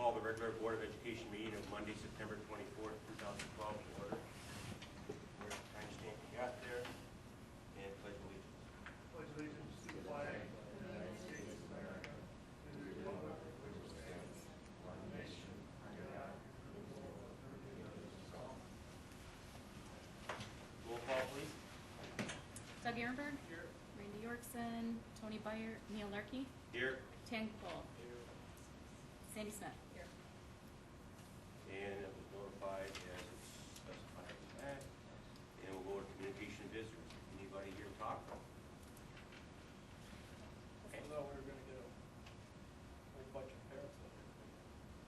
call the regular Board of Education meeting of Monday, September 24th, 2012 to order. Time stamp you got there, and pledge allegiance. Pledge allegiance to the flag of the United States of America and to the republic for which it stands, one nation, under God, indivisible, with liberty and justice for all. Roll call, please. Doug Ehrenberg. Here. Randy Yorkson. Tony Byer. Neil Larkey. Here. Tan Cole. Sandy Smith. Here. And it was notified as it's specified in that. And we'll go to communication visitors. Anybody here to talk? I thought we were going to get a whole bunch of parents up here.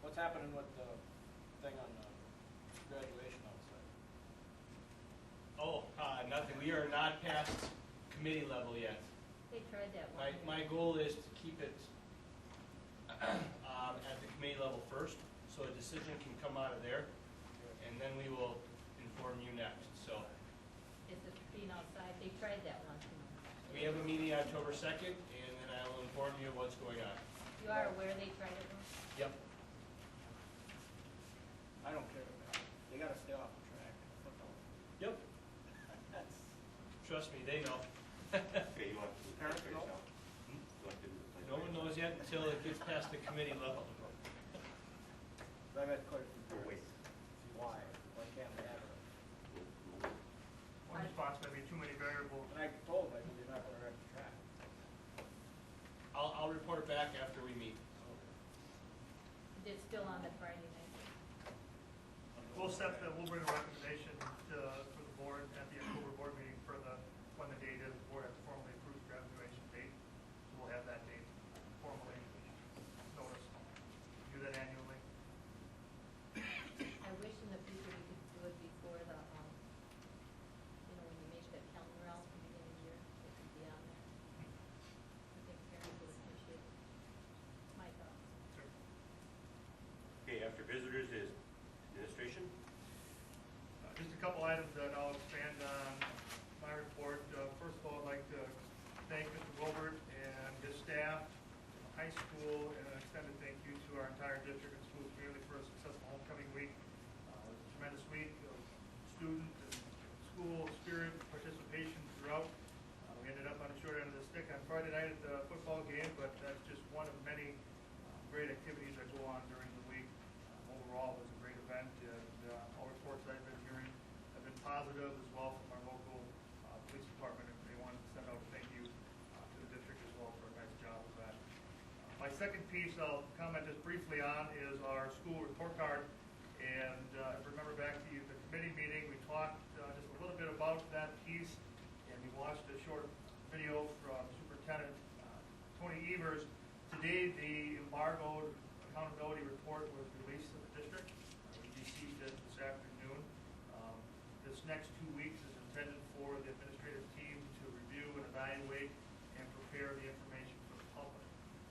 What's happening with the thing on graduation outside? Oh, nothing. We are not past committee level yet. They tried that one. My goal is to keep it at the committee level first, so a decision can come out of there, and then we will inform you next. So Is it being outside? They tried that one. we have a meeting October 2nd, and then I will inform you what's going on. You are aware they tried it one? Yep. I don't care about it. They got to stay off the track. Football. Yep. That's Trust me, they know. Okay, you want to do the Parents pledge know? now? You want to do the pledge No one knows yet until it gets past the committee level. I've had quite a few Oh, wait. parents. Why? Why can't they have it? One response may be too many variables. And I told them you're not going to wreck the track. I'll report back after we meet. It's still on the Friday night. We'll bring a recommendation for the board at the October board meeting for when the date is. The board has to formally approve the graduation date. So we'll have that date formally noticed. Do that annually. I wish in the future we could do it before the, when you make that calendar out at the beginning of the year, it could be on there. I think parents would appreciate it. My thoughts. Okay, after visitors is administration. Just a couple items that I'll expand on my report. First of all, I'd like to thank Mr. Wilbert and his staff, high school, and an extended thank you to our entire district and school community for a successful homecoming week. It was a tremendous week of student and school spirit participation throughout. We ended up on the short end of the stick on Friday night at the football game, but that's just one of many great activities that go on during the week. Overall, it was a great event, and all reports that I've been hearing have been positive as well from our local police department, and they wanted to send out a thank you to the district as well for a nice job of that. My second piece I'll comment just briefly on is our school report card. And if you remember back to the committee meeting, we talked just a little bit about that piece, and we watched a short video from Superintendent Tony Evers. Today, the embargoed accountability report was released to the district. We received it this afternoon. This next 2 weeks is intended for the administrative team to review and evaluate and prepare the information for the public.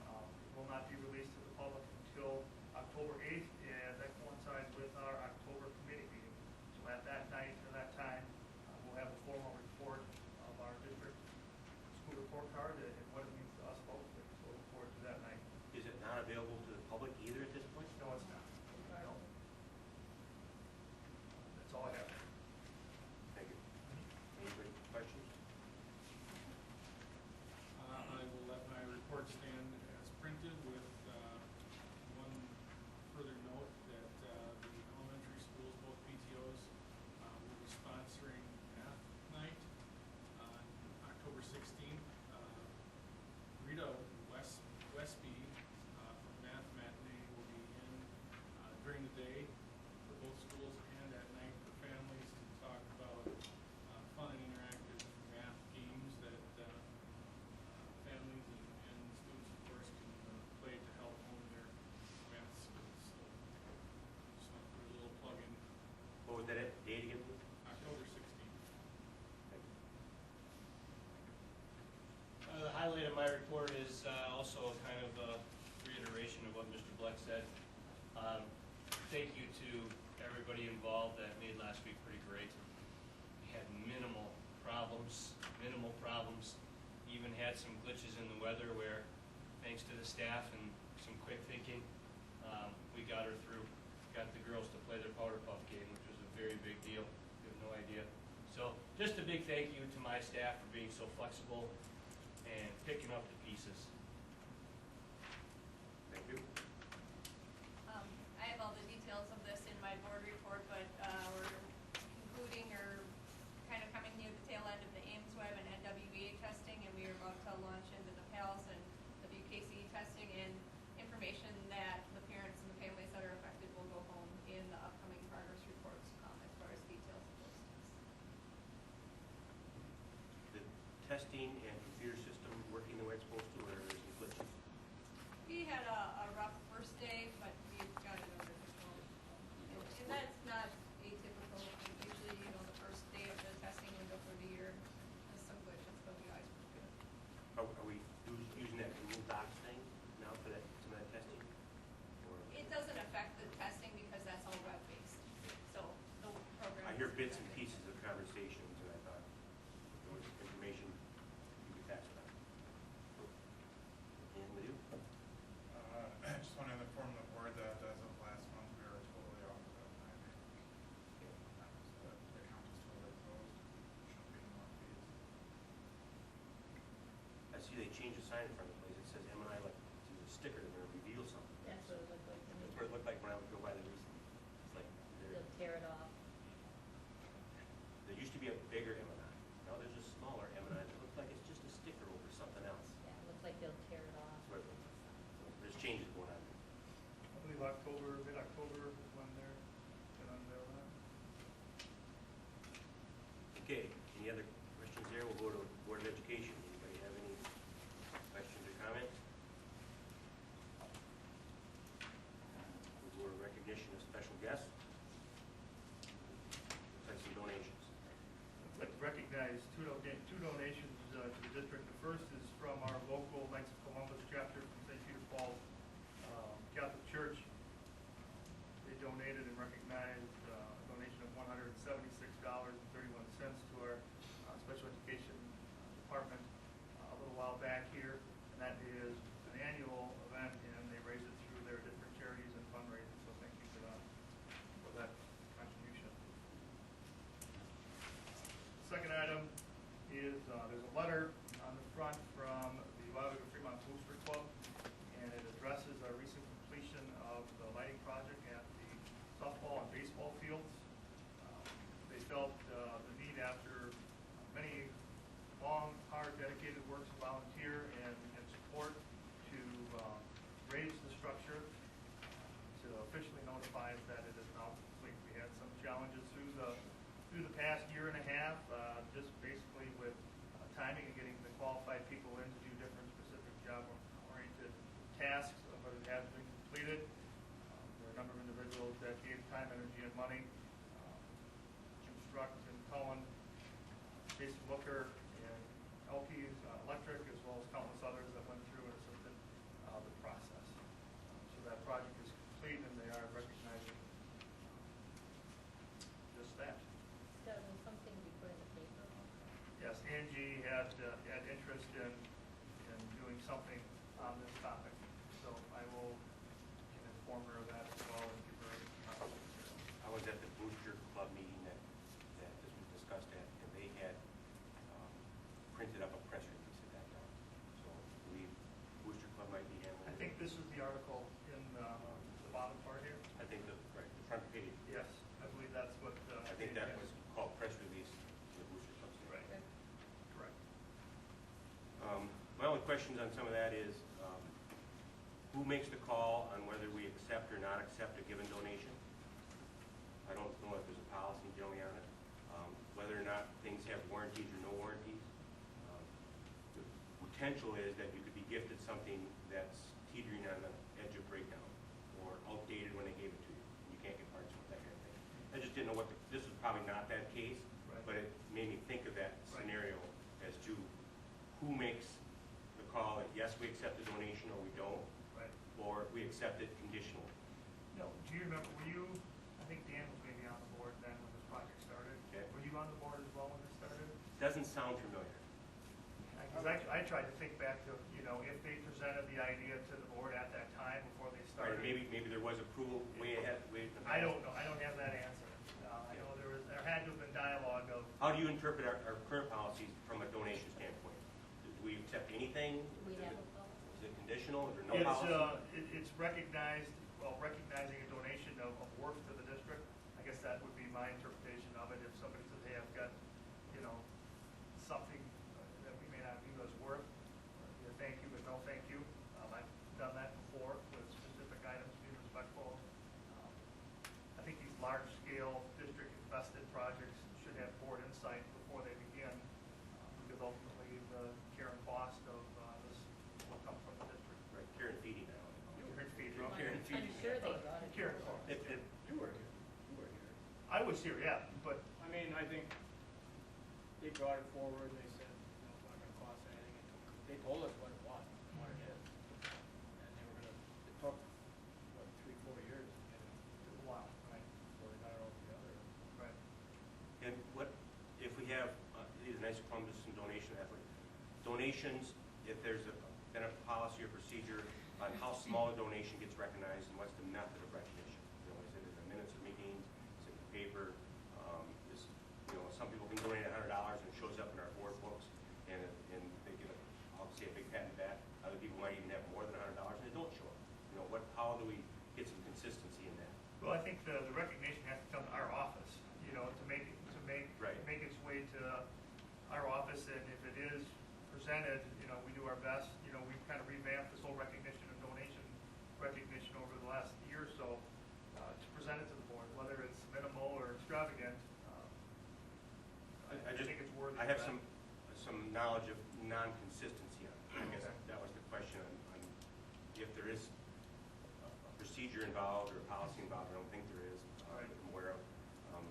It will not be released to the public until October 8th, and that coincides with our October committee meeting. So at that night, or that time, we'll have a formal report of our district school report card and what it means to us folks. So look forward to that night. Is it not available to the public either at this point? No, it's not. No. That's all I have. Thank you. Any questions? I will let my report stand as printed with one further note that the elementary schools, both PTOs, will be sponsoring math night on October 16th. Rita Westby from Math Matinee will be in during the day for both schools and at night for families to talk about fun and interactive math games that families and students, of course, can play to help hone their math skills. So just want to put a little plug in. What was that date again? October 16th. The highlight of my report is also kind of a reiteration of what Mr. Bleck said. Thank you to everybody involved. That made last week pretty great. We had minimal problems. Even had some glitches in the weather where, thanks to the staff and some quick thinking, we got her through, got the girls to play their powder puff game, which was a very big deal. You have no idea. So just a big thank you to my staff for being so flexible and picking up the pieces. Thank you. I have all the details of this in my board report, but we're concluding or kind of coming near the tail end of the Ames Web and NWEA testing, and we are about to launch into the PALS and WKC testing, and information that the parents and the families that are affected will go home in the upcoming progress reports as far as details of those tests. The testing and computer system working the way it's supposed to, or is it glitches? We had a rough first day, but we've got it under control. And that's not atypical. Usually, the first day of the testing window for the year has some glitches, but we always work good. Are we using that Google Docs thing now for that, some of that testing? Or It doesn't affect the testing because that's all web-based. So the program. I hear bits and pieces of conversations, and I thought there was information you could pass it on. And with you? I just want to inform the board that as of last month, we were totally off of that timing. The account is totally closed. Shouldn't be any more fees. I see they changed the sign in front of the place. It says M&I, like, there's a sticker that will reveal something. That's what it looked like to me. That's what it looked like when I would go by there recently. It's like, They'll tear it off. there used to be a bigger M&I. Now there's a smaller M&I that looks like it's just a sticker over something else. Yeah, it looks like they'll tear it off. That's what it looks like. So there's changes going on. I believe mid-October is when they're going to unveil that. Okay, any other questions there? We'll go to Board of Education. Anybody have any questions or comments? We'll go to recognition of special guests. Looks like some donations. I'd like to recognize two donations to the district. The first is from our local Knights of Columbus chapter from St. Peter Falls Catholic Church. They donated and recognized a donation of $176.31 to our special education department a little while back here. And that is an annual event, and they raise it through their different charities and fundraising. So thank you for that contribution. Second item is there's a letter on the front from the Weyauwega-Fremont School, and it addresses our recent completion of the lighting project at the softball and baseball fields. They felt the need after many long, hard, dedicated works of volunteer and support to raise the structure, to officially notify us that it is now complete. We had some challenges through the past year and a half, just basically with timing and getting the qualified people in to do different specific job-oriented tasks, but it has been completed. There are a number of individuals that gave time, energy, and money. Jim Struck and Cohen, Jason Booker, and LP's Electric, as well as countless others that went through and assisted the process. So that project is complete, and they are recognizing just that. That was something we put in the paper also. Yes, Angie had interest in doing something on this topic, so I will inform her of that as well and give her I was at the Booster Club meeting that this was discussed at, and they had printed up a press release at that time. So I believe Booster Club might be handling it. I think this is the article in the bottom part here. I think the front page. Yes, I believe that's what. I think that was called press release to the Booster Club. Right. Correct. My only questions on some of that is, who makes the call on whether we accept or not accept a given donation? I don't know if there's a policy generally on it. Whether or not things have warranties or no warranties. The potential is that you could be gifted something that's teetering on the edge of breakdown or outdated when they gave it to you. You can't get parts for that kind of thing. I just didn't know this is probably not that case, Right. but it made me think of that Right. scenario as to who makes the call that yes, we accept the donation or we don't, Right. or we accept it conditionally. No, do you remember, I think Dan was maybe on the board then when this project started. Okay. Were you on the board as well when this started? Doesn't sound familiar. I Because I tried to think back to, you know, if they presented the idea to the board at that time before they Right, started. maybe there was approval way ahead, way. I don't know, I don't have that answer. I know there had to have been dialogue of, How do you interpret our current policies from a donation standpoint? Do we accept anything? We have a Is it conditional? Is there no policy? it's recognized, well, recognizing a donation of worth to the district. I guess that would be my interpretation of it. If somebody says, hey, I've got, you know, something that we may not view as worth, thank you, but no thank you. I've done that before with specific items, being respectful. I think these large-scale district invested projects should have board insight before they begin, because ultimately the care and cost of this will come from the district. Right, care and feeding now. Care and feeding. Care and feeding. I'm sure they brought it. Care and forward. cost. You were here. You were here. I was here, yeah, but I mean, I think they brought it forward, they said, you know, it's not gonna cost anything. They told us what it was, what it is. And they were gonna, it took, what, 3-4 years to get it, wow, right, before they got it all together. right. And what, if we have, these are nice Columbus and donation effort, donations, if there's been a policy or procedure on how small a donation gets recognized and what's the method of recognition? You know, is it in the minutes of meetings, is it in the paper? Some people can donate $100 and it shows up in our board books and they get I'll say a big pat in the back. Other people might even have more than $100 and they don't show up. You know, how do we get some consistency in that? Well, I think the recognition has to come to our office, you know, to make Right. make its way to our office, and if it is presented, you know, we do our best. You know, we've kind of revamped this whole recognition and donation recognition over the last year or so to present it to the board, whether it's minimal or extravagant. I think it's worthy. I have some knowledge of non-consistency on it. I guess that was the question on if there is a procedure involved or a policy involved. I don't think there is. Right. I'm aware of.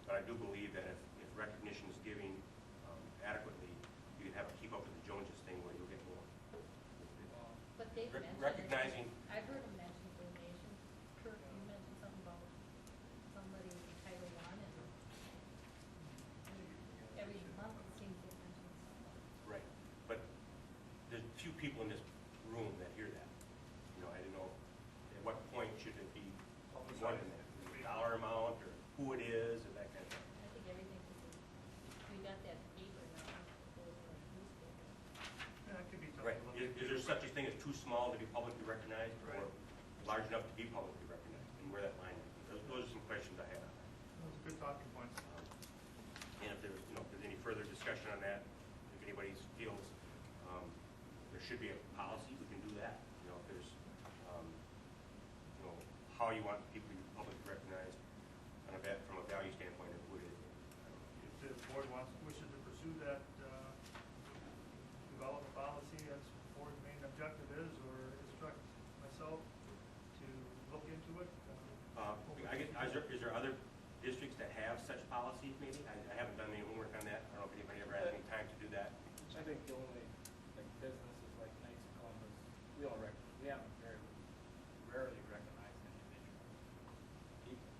But I do believe that if recognition is given adequately, you can have a keep up with the Joneses thing where you'll get more. But they've mentioned. Recognizing. I've heard them mention donations. Kurt, you mentioned something about somebody in Title I, and every month it seems to mention somebody. Right. But there's few people in this room that hear that. You know, I didn't know at what point should it be more than that. Dollar amount or who it is or that kind of thing. I think everything should be, we got that paper now, or newspaper. Yeah, it could be something. Right. to look Is into. there such a thing as too small to be publicly recognized or Right. large enough to be publicly recognized and where that line is? Those are some questions I had on that. Those are good talking points. And if there's, if there's any further discussion on that, if anybody feels there should be a policy, we can do that. You know, if there's, how you want people to be publicly recognized on from a value standpoint, it would. If the board wishes to pursue that, develop a policy, that's what the board's main objective is, or instruct myself to look into it. Is there other districts that have such policies maybe? I haven't done any homework on that. I don't know if anybody ever had any time to do that. I think the only, like, businesses like Knights of Columbus, we haven't very rarely recognized individual people.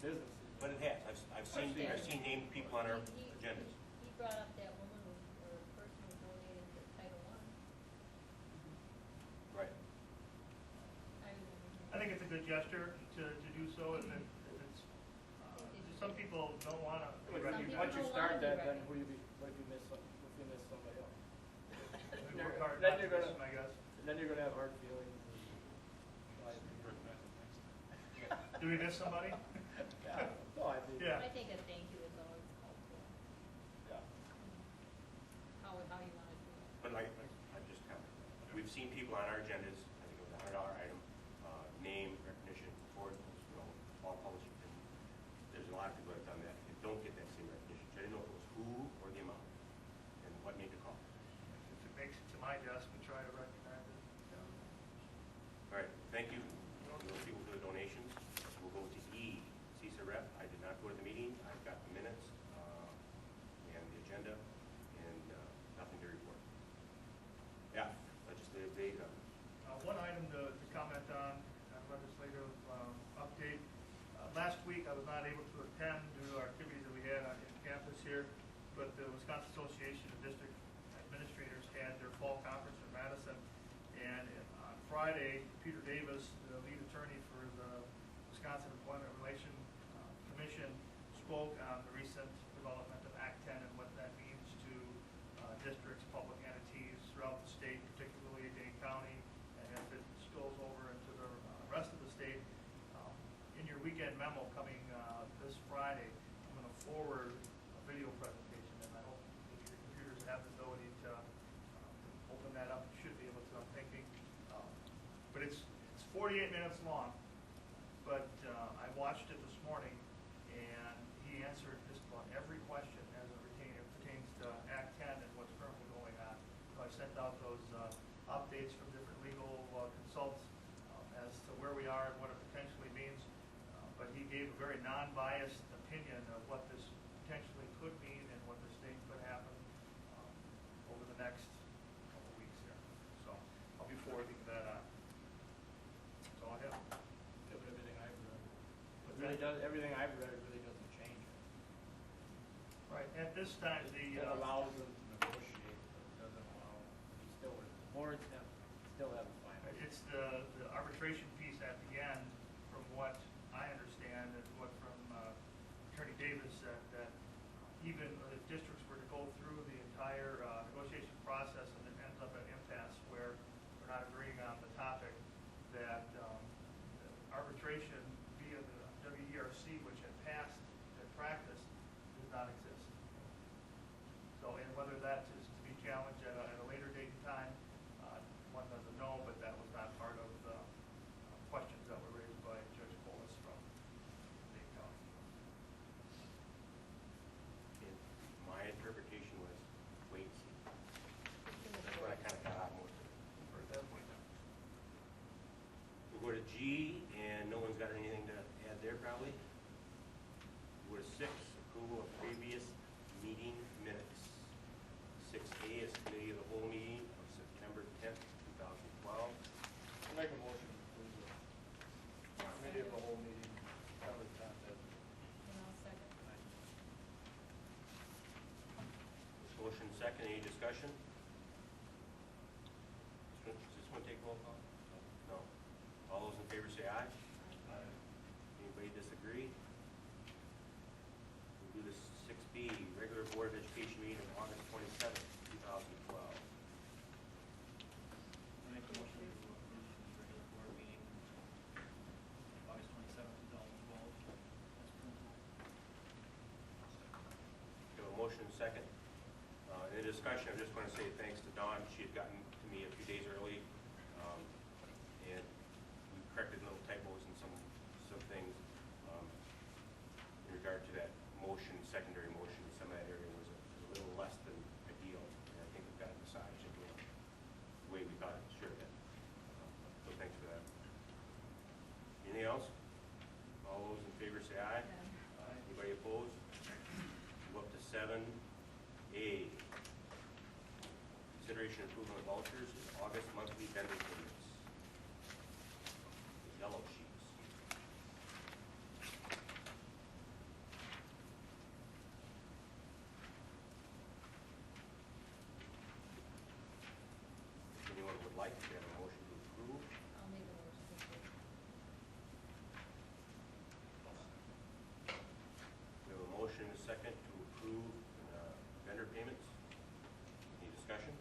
Businesses. But it has. I've seen named people on our He agendas. He brought up that woman or person who donated to Title I. Right. I remember. I think it's a good gesture to do so, if it's, some people don't want to be Some recognized. people Once you don't start wanna be that, then recognized. what if you miss somebody else? We work hard Then not to you're miss gonna- them, I guess. Then you're gonna have hard feelings. Do we miss somebody? Yeah, no, I think. Yeah. I think a thank you is always helpful, Yeah. how you want to do it. But like I just commented, we've seen people on our agendas, I think it was a $100 item, name, recognition, for all publishing. And there's a lot of people that have done that and don't get that same recognition. So I didn't know if it was who or the amount and what made the call. If it makes it to my desk, we try to recognize it. All right, thank you. Those people for the donations. We'll go to E, CISA rep. I did not go to the meeting. I've got the minutes and the agenda and nothing to report. F, legislative data. One item to comment on, legislative update. Last week, I was not able to attend due to our activities that we had on campus here, but the Wisconsin Association of District Administrators had their fall conference in Madison. And on Friday, Peter Davis, the lead attorney for the Wisconsin Employment Relation Commission, spoke on the recent development of Act 10 and what that means to districts, public entities throughout the state, particularly Dane County, and as it spills over into the rest of the state. In your weekend memo coming this Friday, I'm going to forward a video presentation, and I hope that your computers have the ability to open that up. You should be able to, I'm thinking. But it's 48 minutes long, but I watched it this morning, and he answered just about every question as it pertains to Act 10 and what's currently going on. So I sent out those updates from different legal consultants as to where we are and what it potentially means. But he gave a very non-biased opinion of what this potentially could mean and what the state could happen over the next couple of weeks here. So I'll be forwarding that on. That's all I have. But everything I've read, What's really that? everything I've read really doesn't change it. Right, at this time, It allows them to negotiate, but it doesn't allow, the boards still have a final. it's the arbitration piece at the end, from what I understand, and what from Attorney Davis said, that even if districts were to go through the entire negotiation process and it ends up at impasse where we're not agreeing on the topic, that arbitration via the WERC, which had passed in practice, does not exist. So, and whether that is to be challenged at a later date and time, one doesn't know, but that was not part of the questions that were raised by Judge Polis from Dane County. And my interpretation was wait and see. That's what I kind of got out most of it. At that point. We'll go to G, and no one's got anything to add there probably. We'll go to 6, approval of previous meeting minutes. 6A is committee of the whole meeting of September 10th, 2012. I'll make a motion to approve the committee of the whole meeting, cover the content. And I'll second. Motion second, any discussion? Does this one take roll call? No. All those in favor say aye. Aye. Anybody disagree? We'll do this 6B, regular Board of Education meeting of August 27th, 2012. Make a motion to approve the regular board meeting, August 27th, 2012, as printed. We have a motion second. In the discussion, I just want to say thanks to Dawn. She had gotten to me a few days early, and we corrected little typos and some things in regard to that motion, secondary motion. Some of that area was a little less than ideal, and I think we've got it massaged into the way we thought it should have been. So thanks for that. Anything else? All those in favor say aye. Aye. Anybody opposed? Go up to 7A. Consideration approval of vouchers is August monthly vendor payments. The yellow sheets. If anyone would like to have a motion to approve, I'll make a motion to approve. we have a motion and a second to approve vendor payments. Any discussion?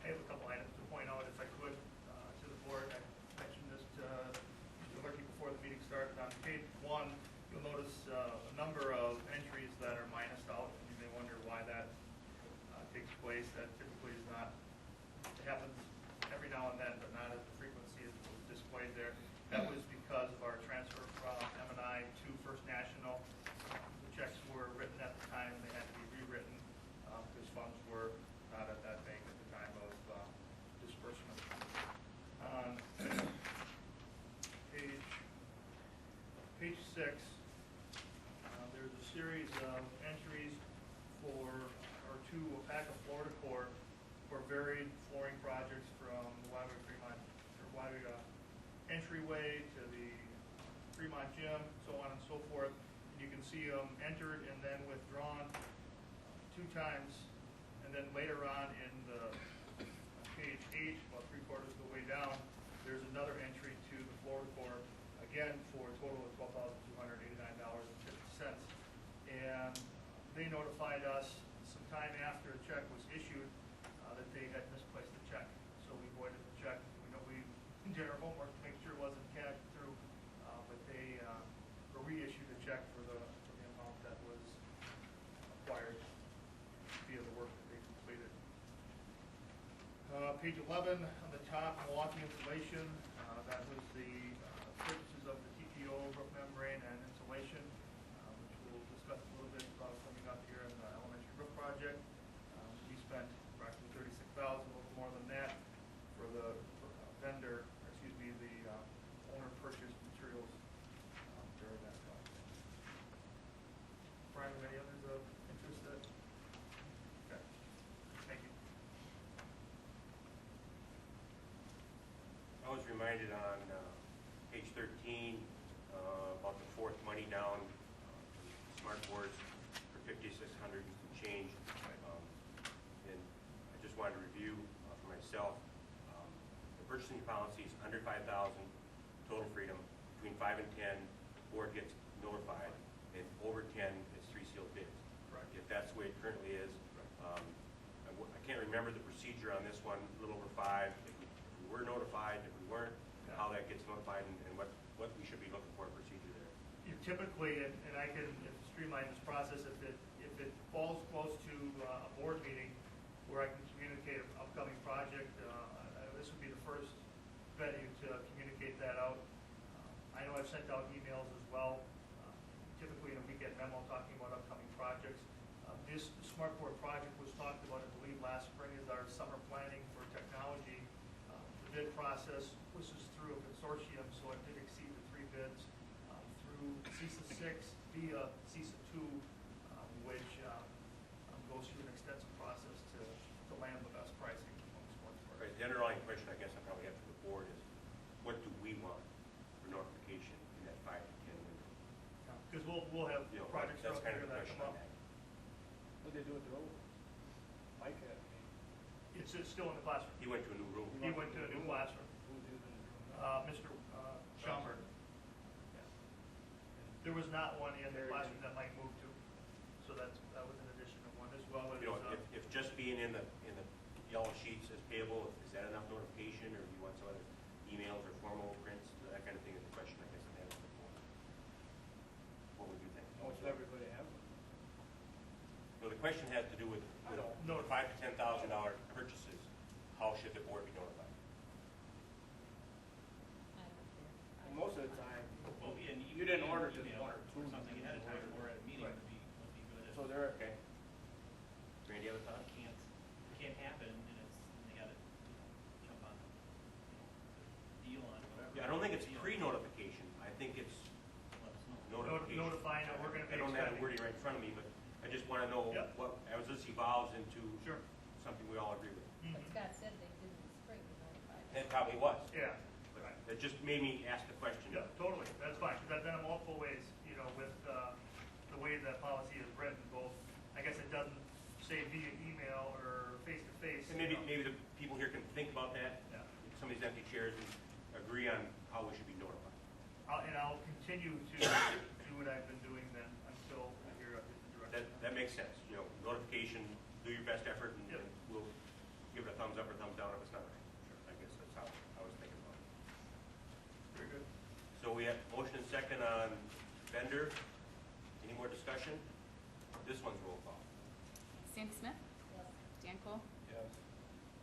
I have a couple items to point out, if I could, to the board. I mentioned this to Mr. Lerke before the meeting started. On page 1, you'll notice a number of entries that are minused out, and you may wonder why that takes place. That typically is not, it happens every now and then, but not at the frequency as was displayed there. That was because of our transfer from M&I to First National. The checks were written at the time, and they had to be rewritten because funds were not at that bank at the time of disbursement. On page 6, there's a series of entries to Weyauwega Florida Court for varied flooring projects from the Weyauwega-Fremont, or Weyauwega entryway to the Fremont Gym, so on and so forth. And you can see them entered and then withdrawn 2 times, and then later on in the page 8, about 3/4 of the way down, there's another entry to the Florida Corps, again for a total of $12,289.50. And they notified us sometime after the check was issued that they had misplaced the check. So we voided the check. We know we did our homework to make sure it wasn't cashed through, but they reissued the check for the amount that was acquired via the work that they completed. Page 11 on the top, Milwaukee insulation. That was the purchases of the TPO roof membrane and insulation, which we'll discuss a little bit about coming up here in the elementary roof project. We spent approximately $36,000, a little more than that, for the vendor, or excuse me, the owner purchased materials during that project. Brian, any others of interest that? Okay, thank you. I was reminded on page 13 about the fourth money down, smart boards for $5,600 and some change. And I just wanted to review for myself. The purchasing policy is under $5,000, total freedom. Between 5 and 10, the board gets notified, and over 10 is 3 sealed bids. Correct. If that's the way it currently is. I can't remember the procedure on this one, a little over 5. If we were notified, if we weren't, how that gets notified, and what we should be looking for a procedure there. You typically, and I can streamline this process, if it falls close to a board meeting where I can communicate an upcoming project, this would be the first venue to communicate that out. I know I've sent out emails as well, typically in a weekend memo talking about upcoming projects. This smart board project was talked about, I believe, last spring as our summer planning for technology. The bid process was just through a consortium, so it did exceed the 3 bids through CISA 6 via CISA 2, which goes through an extensive process to land the best pricing among sports boards. Right, the underlying question I guess I probably have for the board is, what do we want for notification in that 5 to 10 window? Because we'll have You know, projects that's throughout kind the of the year that question come on up. that. What'd they do with the road? Mike had, It's still in the classroom. He went to a new room. He went to a new classroom. who did the Mr. Schaumburg. There was not one in the classroom that Mike moved to, so that was an addition of one, as well as. You know, if just being in the yellow sheets is payable, is that enough notification, or do you want some other emails or formal prints, that kind of thing is the question I guess I'm having for the board. What would you think? Most everybody have them. So the question has to do with I don't. the $5,000 to $10,000 purchases. How should the board be notified? I don't care. And most of the time, Well, and you didn't order just email one or two. or something ahead of time you or at a meeting Right. would be good. So they're, Okay. Randy, other thoughts? Can't happen, and they gotta, jump on, the deal on whatever. Yeah, I don't think it's Deal. pre-notification. I think it's Let us know. notification. Notifying that we're gonna be I don't have the expending. wording right in front of me, but I just want to know Yep. what, as this evolves into Sure. something we all agree with. But Mhm. Scott said they did in the spring, we notified. It probably was. Yeah, But right. it just made me ask the question. Yeah, totally, that's fine, because I've done it multiple ways, you know, with the way that policy is written, both, I guess it doesn't say via email or face-to-face. And maybe the people here can think about that, Yeah. some of these empty chairs, and agree on how we should be notified. I'll continue to do what I've been doing then until I hear a different direction. That makes sense, you know, notification, do your best effort, and Yep. and we'll give it a thumbs up or thumbs down if it's not right. I guess that's how I was thinking about it. Very good. So we have motion and second on vendor. Any more discussion? This one's roll call. Sandy Smith, Yes. Dan Cole, yes.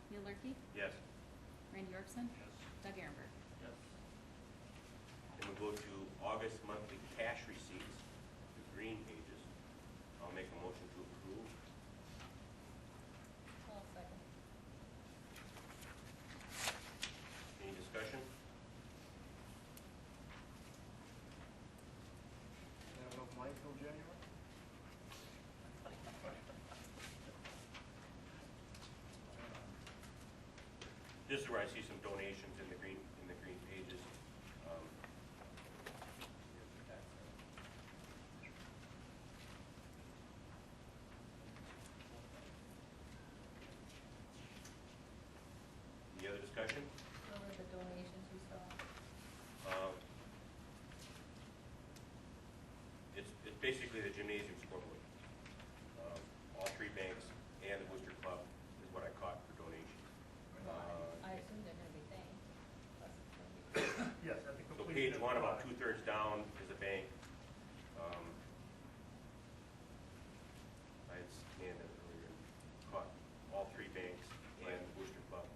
Neil Lurke, Yes. Randy Yorkson, Yes. Doug Ehrenberg. Yes. Then we'll go to August monthly cash receipts, the green pages. I'll make a motion to approve. I'll second. Any discussion? Have enough money till January? This is where I see some donations in the green pages. basically the gymnasium scoreboard. All three banks and the Booster Club is what I caught for donation. I assume they're gonna be thanked. Yes, at the So completion page of the one, about project. 2/3 down is a bank. I had scanned it earlier, caught all three banks and the Booster Club.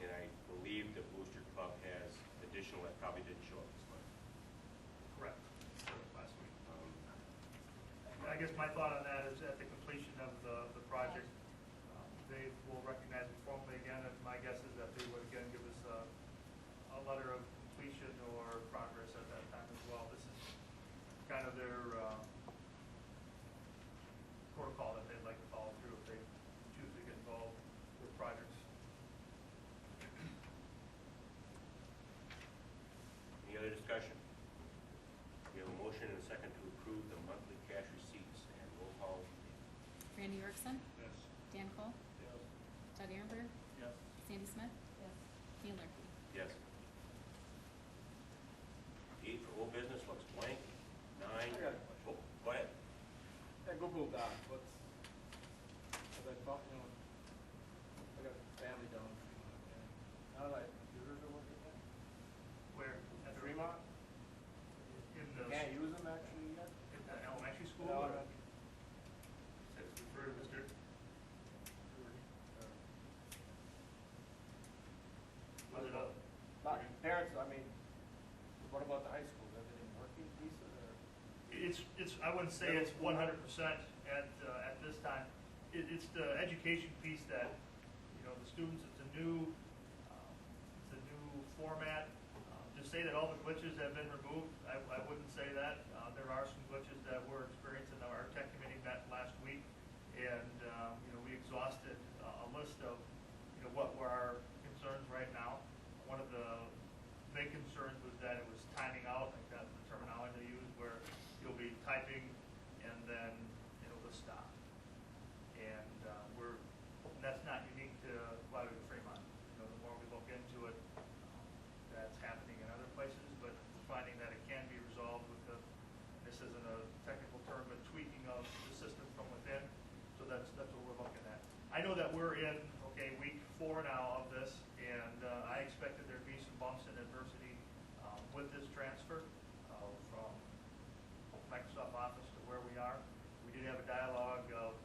And I believe the Booster Club has additional that probably didn't show up this month. Correct. Last week. I guess my thought on that is at the completion of the project, they will recognize it formally again, and my guess is that they would again give us a letter of completion or progress at that time as well. This is kind of their protocol that they'd like to follow through if they choose to get involved with projects. Any other discussion? We have a motion and a second to approve the monthly cash receipts and roll call. Randy Yorkson, Yes. Dan Cole, Yes. Doug Ehrenberg, Yes. Sandy Smith, Yes. Dean Murphy. Yes. 8 for old business looks blank. 9. I got a question. Oh, go ahead. That Google Doc, cause I thought, you know, I got a family down in Fremont, and now that computers are working there, Where? at Fremont, In you the, can't use them actually yet? in the elementary school? No, or- no. Says refer to Mr. Was it a? Not parents, I mean, what about the high school, is everything working decent, or? It's, I wouldn't say it's 100% at this time. It's the education piece that, you know, the students, it's a new format. To say that all the glitches have been removed, I wouldn't say that. There are some glitches that we're experiencing. Our tech committee met last week, and, you know, we exhausted a list of, you know, what were our concerns right now. One of the big concerns was that it was timing out, like that's the terminology they use, where you'll be typing and then it'll just stop. And that's not unique to Weyauwega-Fremont. You know, the more we look into it, that's happening in other places, but we're finding that it can be resolved with this isn't a technical term, but tweaking of the system from within. So that's what we're looking at. I know that we're in, week 4 now of this, and I expected there'd be some bumps in adversity with this transfer from Microsoft Office to where we are. We did have a dialogue of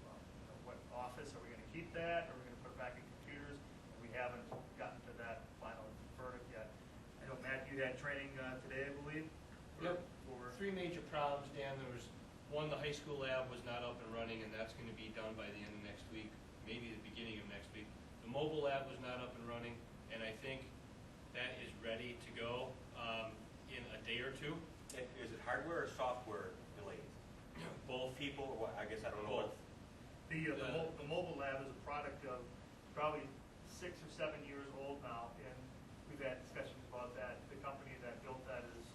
what office, are we going to keep that, or are we going to put it back in computers? And we haven't gotten to that final verdict yet. I know, Matt, you had training today, I believe? Yep. For 3 major problems, Dan. There was one, the high school lab was not up and running, and that's going to be done by the end of next week, maybe the beginning of next week. The mobile lab was not up and running, and I think that is ready to go in a day or two. Is it hardware or software delays? Both people, or what? I guess I don't know. Both. The mobile lab is a product of probably 6 or 7 years old now, and we've had discussions about that. The company that built that is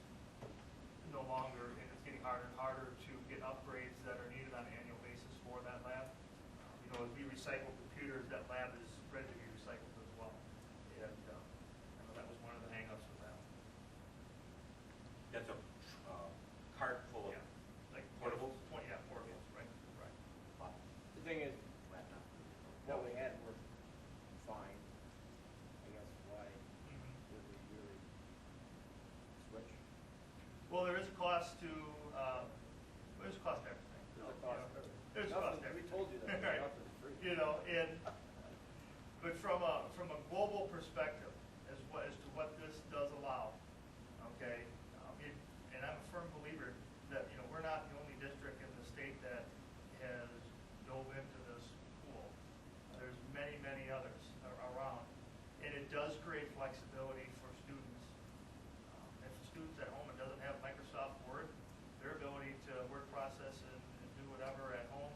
no longer, and it's getting harder and harder to get upgrades that are needed on an annual basis for that lab. You know, as we recycle computers, that lab is ready to be recycled as well. And I know that was one of the hangups with that. That's a cart full of Like portables? Yeah, portables, right? Right. The thing is, what we had worked fine, I guess, why did we really switch? Well, there is a cost to, there's a cost to everything. There's a cost to everything. There's a cost to Nothing- everything. We told you that, Right. nothing's free. You know, but from a global perspective, as to what this does allow, okay, and I'm a firm believer that, you know, we're not the only district in the state that has dove into this pool. There's many, many others around, and it does create flexibility for students. If the student's at home and doesn't have Microsoft Word, their ability to word process and do whatever at home,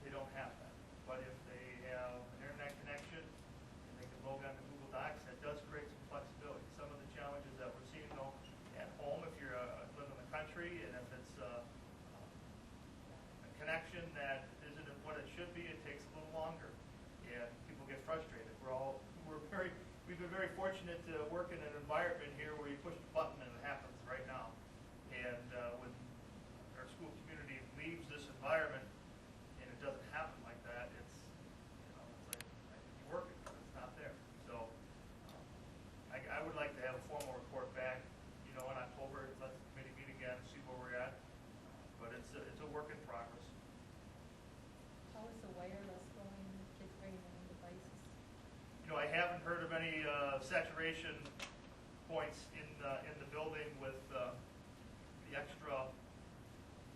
they don't have that. But if they have an internet connection and they can log on to Google Docs, that does create some flexibility. Some of the challenges that we're seeing though at home, if you're live in the country, and if it's a connection that isn't what it should be, it takes a little longer, and people get frustrated. We've been very fortunate to work in an environment here where you push the button and it happens right now. And when our school community leads wireless going, kids bringing their own devices? You know, I haven't heard of any saturation points in the building with the extra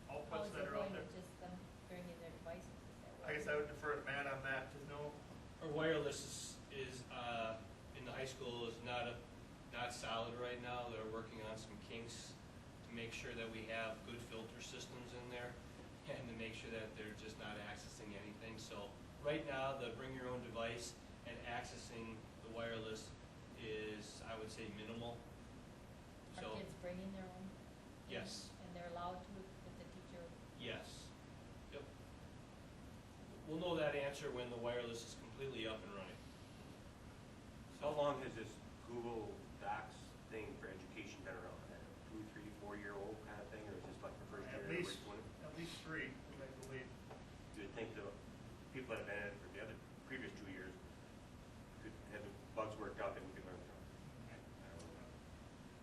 How outputs is that it are out going there. with just them bringing their devices? Is that what I guess I would defer to Matt on that, to know. Our wireless is in the high school is not solid right now. They're working on some kinks to make sure that we have good filter systems in there and to make sure that they're just not accessing anything. So right now, the bring your own device and accessing the wireless is, I would say, minimal. Are So, kids bringing their own? yes, And they're allowed to if the teacher? yes. Yep. We'll know that answer when the wireless is completely up and running. How long has this Google Docs thing for education been around? Is that a 2, 3, 4-year-old kind of thing, or is this like the first At year? least, we're doing it? at least 3, I believe. You would think the people that have been in it for the other previous 2 years could have the bugs worked out that we could learn from. I don't know.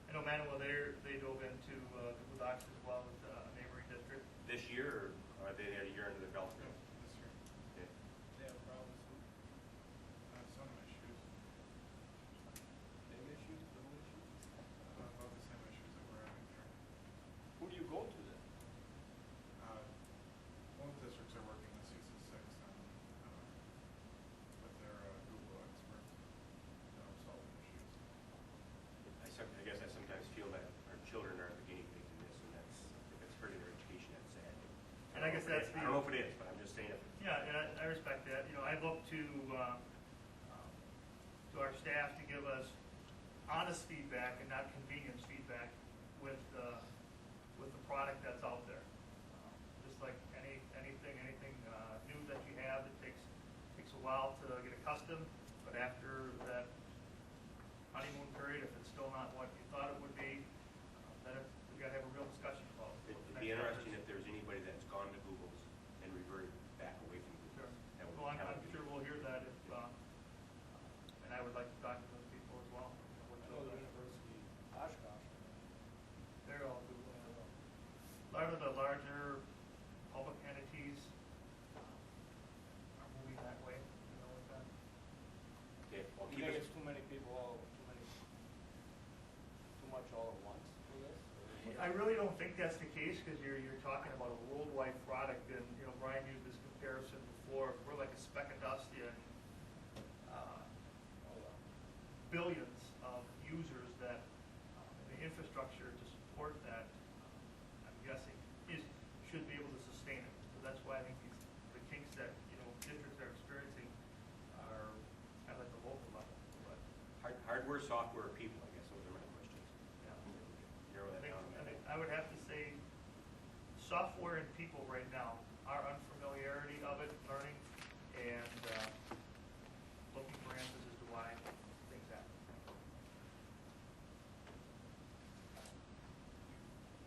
I know Manuel there, they dove into Google Docs as well with a neighboring district. This year, or are they a year into the belt? This year. Okay. They have problems with Some issues, big issues, little issues. about the same issues that we're having here. Who do you go to then? Both districts are working with CC6 on, with their Google expert to help solve issues. I guess I sometimes feel that our children are the guinea pigs in this, and that's, if it's hurting their education, that's sad. And I guess that's I don't know if it is, but I'm just saying it. Yeah, and I respect that. You know, I look to our staff to give us honest feedback and not convenience feedback with the product that's out there. Just like anything new that you have, it takes a while to get accustomed, but after that honeymoon period, if it's still not what you thought it would be, then we gotta have a real discussion about it. It'd be interesting if there's anybody that's gone to Google's and reverted back away from Sure. Google's. That would Well, be I'm kind of sure we'll hear that if, and I would like to talk to those people as well. I know the University Oshkosh. They're all Google. A lot of the larger public entities are moving that way, you know, with that. Okay, well, You keep think us, it's too much all at once for this? or what? I really don't think that's the case, because you're talking about a worldwide product, and, you know, Brian used this comparison before. We're like a speck of dust in billions of users that, the infrastructure to support that, I'm guessing, should be able to sustain it. So that's why I think the kinks that, you know, districts are experiencing are at like the local level, but, hardware, software, or people, I guess, those are my questions. yeah. Narrow that down. I would have to say, software and people right now, our unfamiliarity of it, learning, and looking for answers as to why things happen.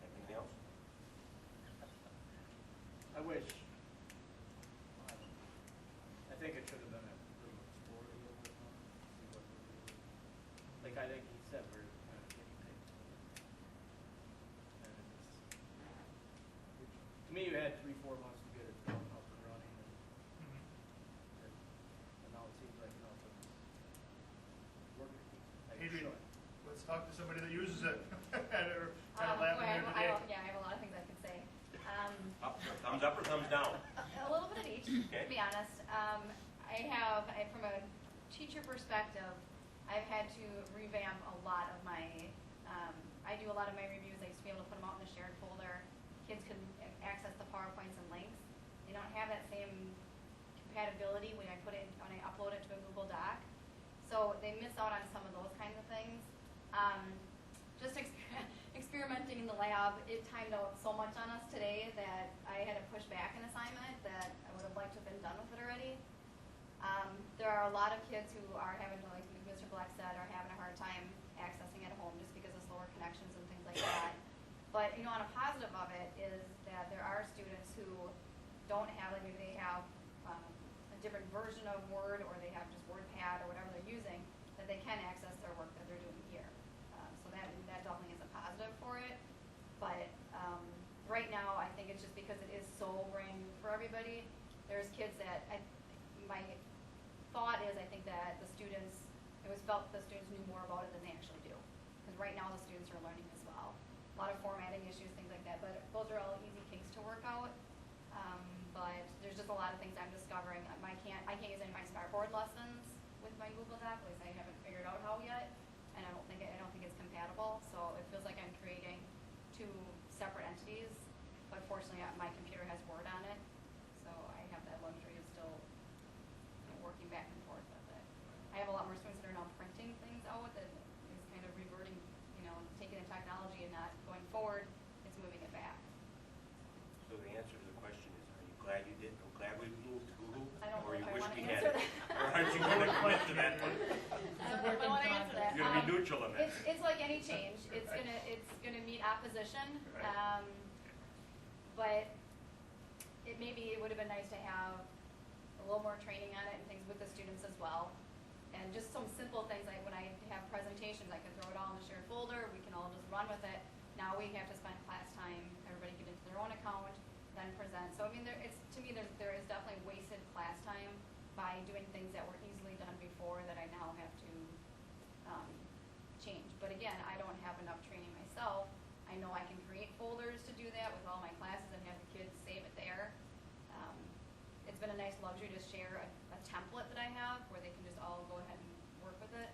Anything else? I wish. I think it should have been a little explored a little bit more, see what we do. Like I think he said, we're kind of guinea pigs. And to me, you had 3-4 months to get it done, up and running, and now it seems like, you know, it's working. Like it Adrian, should. let's talk to somebody that uses it, or kind of laughing Boy, here today. yeah, I have a lot of things I could say. Thumbs up or thumbs down? A little bit of each, Okay. to be honest. From a teacher perspective, I've had to revamp a lot of my, I do a lot of my reviews. I used to be able to put them out in a shared folder. Kids can access the PowerPoints and links. They don't have that same compatibility when I upload it to a Google Doc. So they miss out on some of those kinds of things. Just experimenting in the lab, it timed out so much on us today that I had to push back an assignment that I would have liked to have been done with it already. There are a lot of kids who are having to, like Mr. Black said, are having a hard time accessing at home just because of slower connections and things like that. But, you know, on a positive of it is that there are students who don't have, like maybe they have a different version of Word, or they have just WordPad or whatever they're using, that they can access their work that they're doing here. So that definitely is a positive for it. But right now, I think it's just because it is so brand new for everybody. There's kids that my thought is, I think that the students, it was felt that the students knew more about it than they actually do. Because right now the students are learning as well. A lot of formatting issues, things like that, but those are all easy kinks to work out. But there's just a lot of things I'm discovering. I can't use any of my Smartboard lessons with my Google Doc, at least I haven't figured out how yet, and I don't think it's compatible. So it feels like I'm creating two separate entities, but fortunately my computer has Word on it, so I have that luxury of still working back and forth with it. I have a lot more students that are now printing things out that is kind of reverting, taking the technology and not going forward, it's moving it back. So the answer to the question is, are you glad you did? I'm glad we moved to Google, I don't or know you if I wish want to we had answer it? that. Or aren't you going to commit to that one? I don't know if I want to answer that. You're going to be neutral on that. It's like any change. It's gonna meet opposition. Right. But maybe it would have been nice to have a little more training on it and things with the students as well. And just some simple things like when I have presentations, I can throw it all in a shared folder. We can all just run with it. Now we have to spend class time. Everybody get into their own account, then present. So I mean, there is definitely wasted class time by doing things that were easily done before that I now have to change. But again, I don't have enough training myself. I know I can create folders to do that with all my classes and have the kids save it there. It's been a nice luxury to share a template that I have where they can just all go ahead and work with it.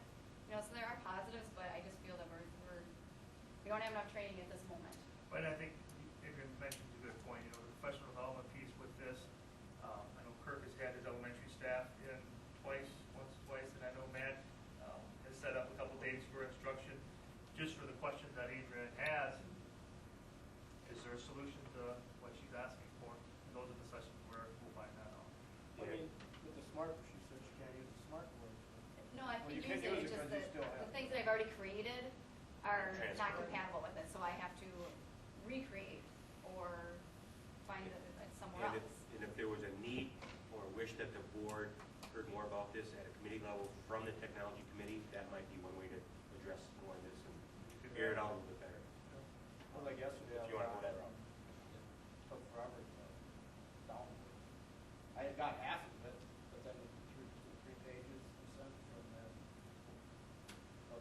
So there are positives, but I just feel that we don't have enough training at this moment. But I think Adrian mentioned a good point, the professional development piece with this. I know Kirk has had his elementary staff in once or twice, and I know Matt has set up a couple days for instruction. Just for the questions that Adrian has, is there a solution to what she's asking for? And those are the sessions where we'll find that out. I mean, with the smart, she said she can't use the smart board. No, I Well, can you can use it, use it's it, just but you that still have the to. things that I've already created are not Transfer. compatible with it, so I have to recreate or find it somewhere And else. if there was a need or a wish that the board heard more about this at a committee level from the technology committee, that might be one way to address more of this and air it out a little bit better. Well, like yesterday, If you want to go that route. took forever to download. I had got half of it, but then through 3 pages you sent from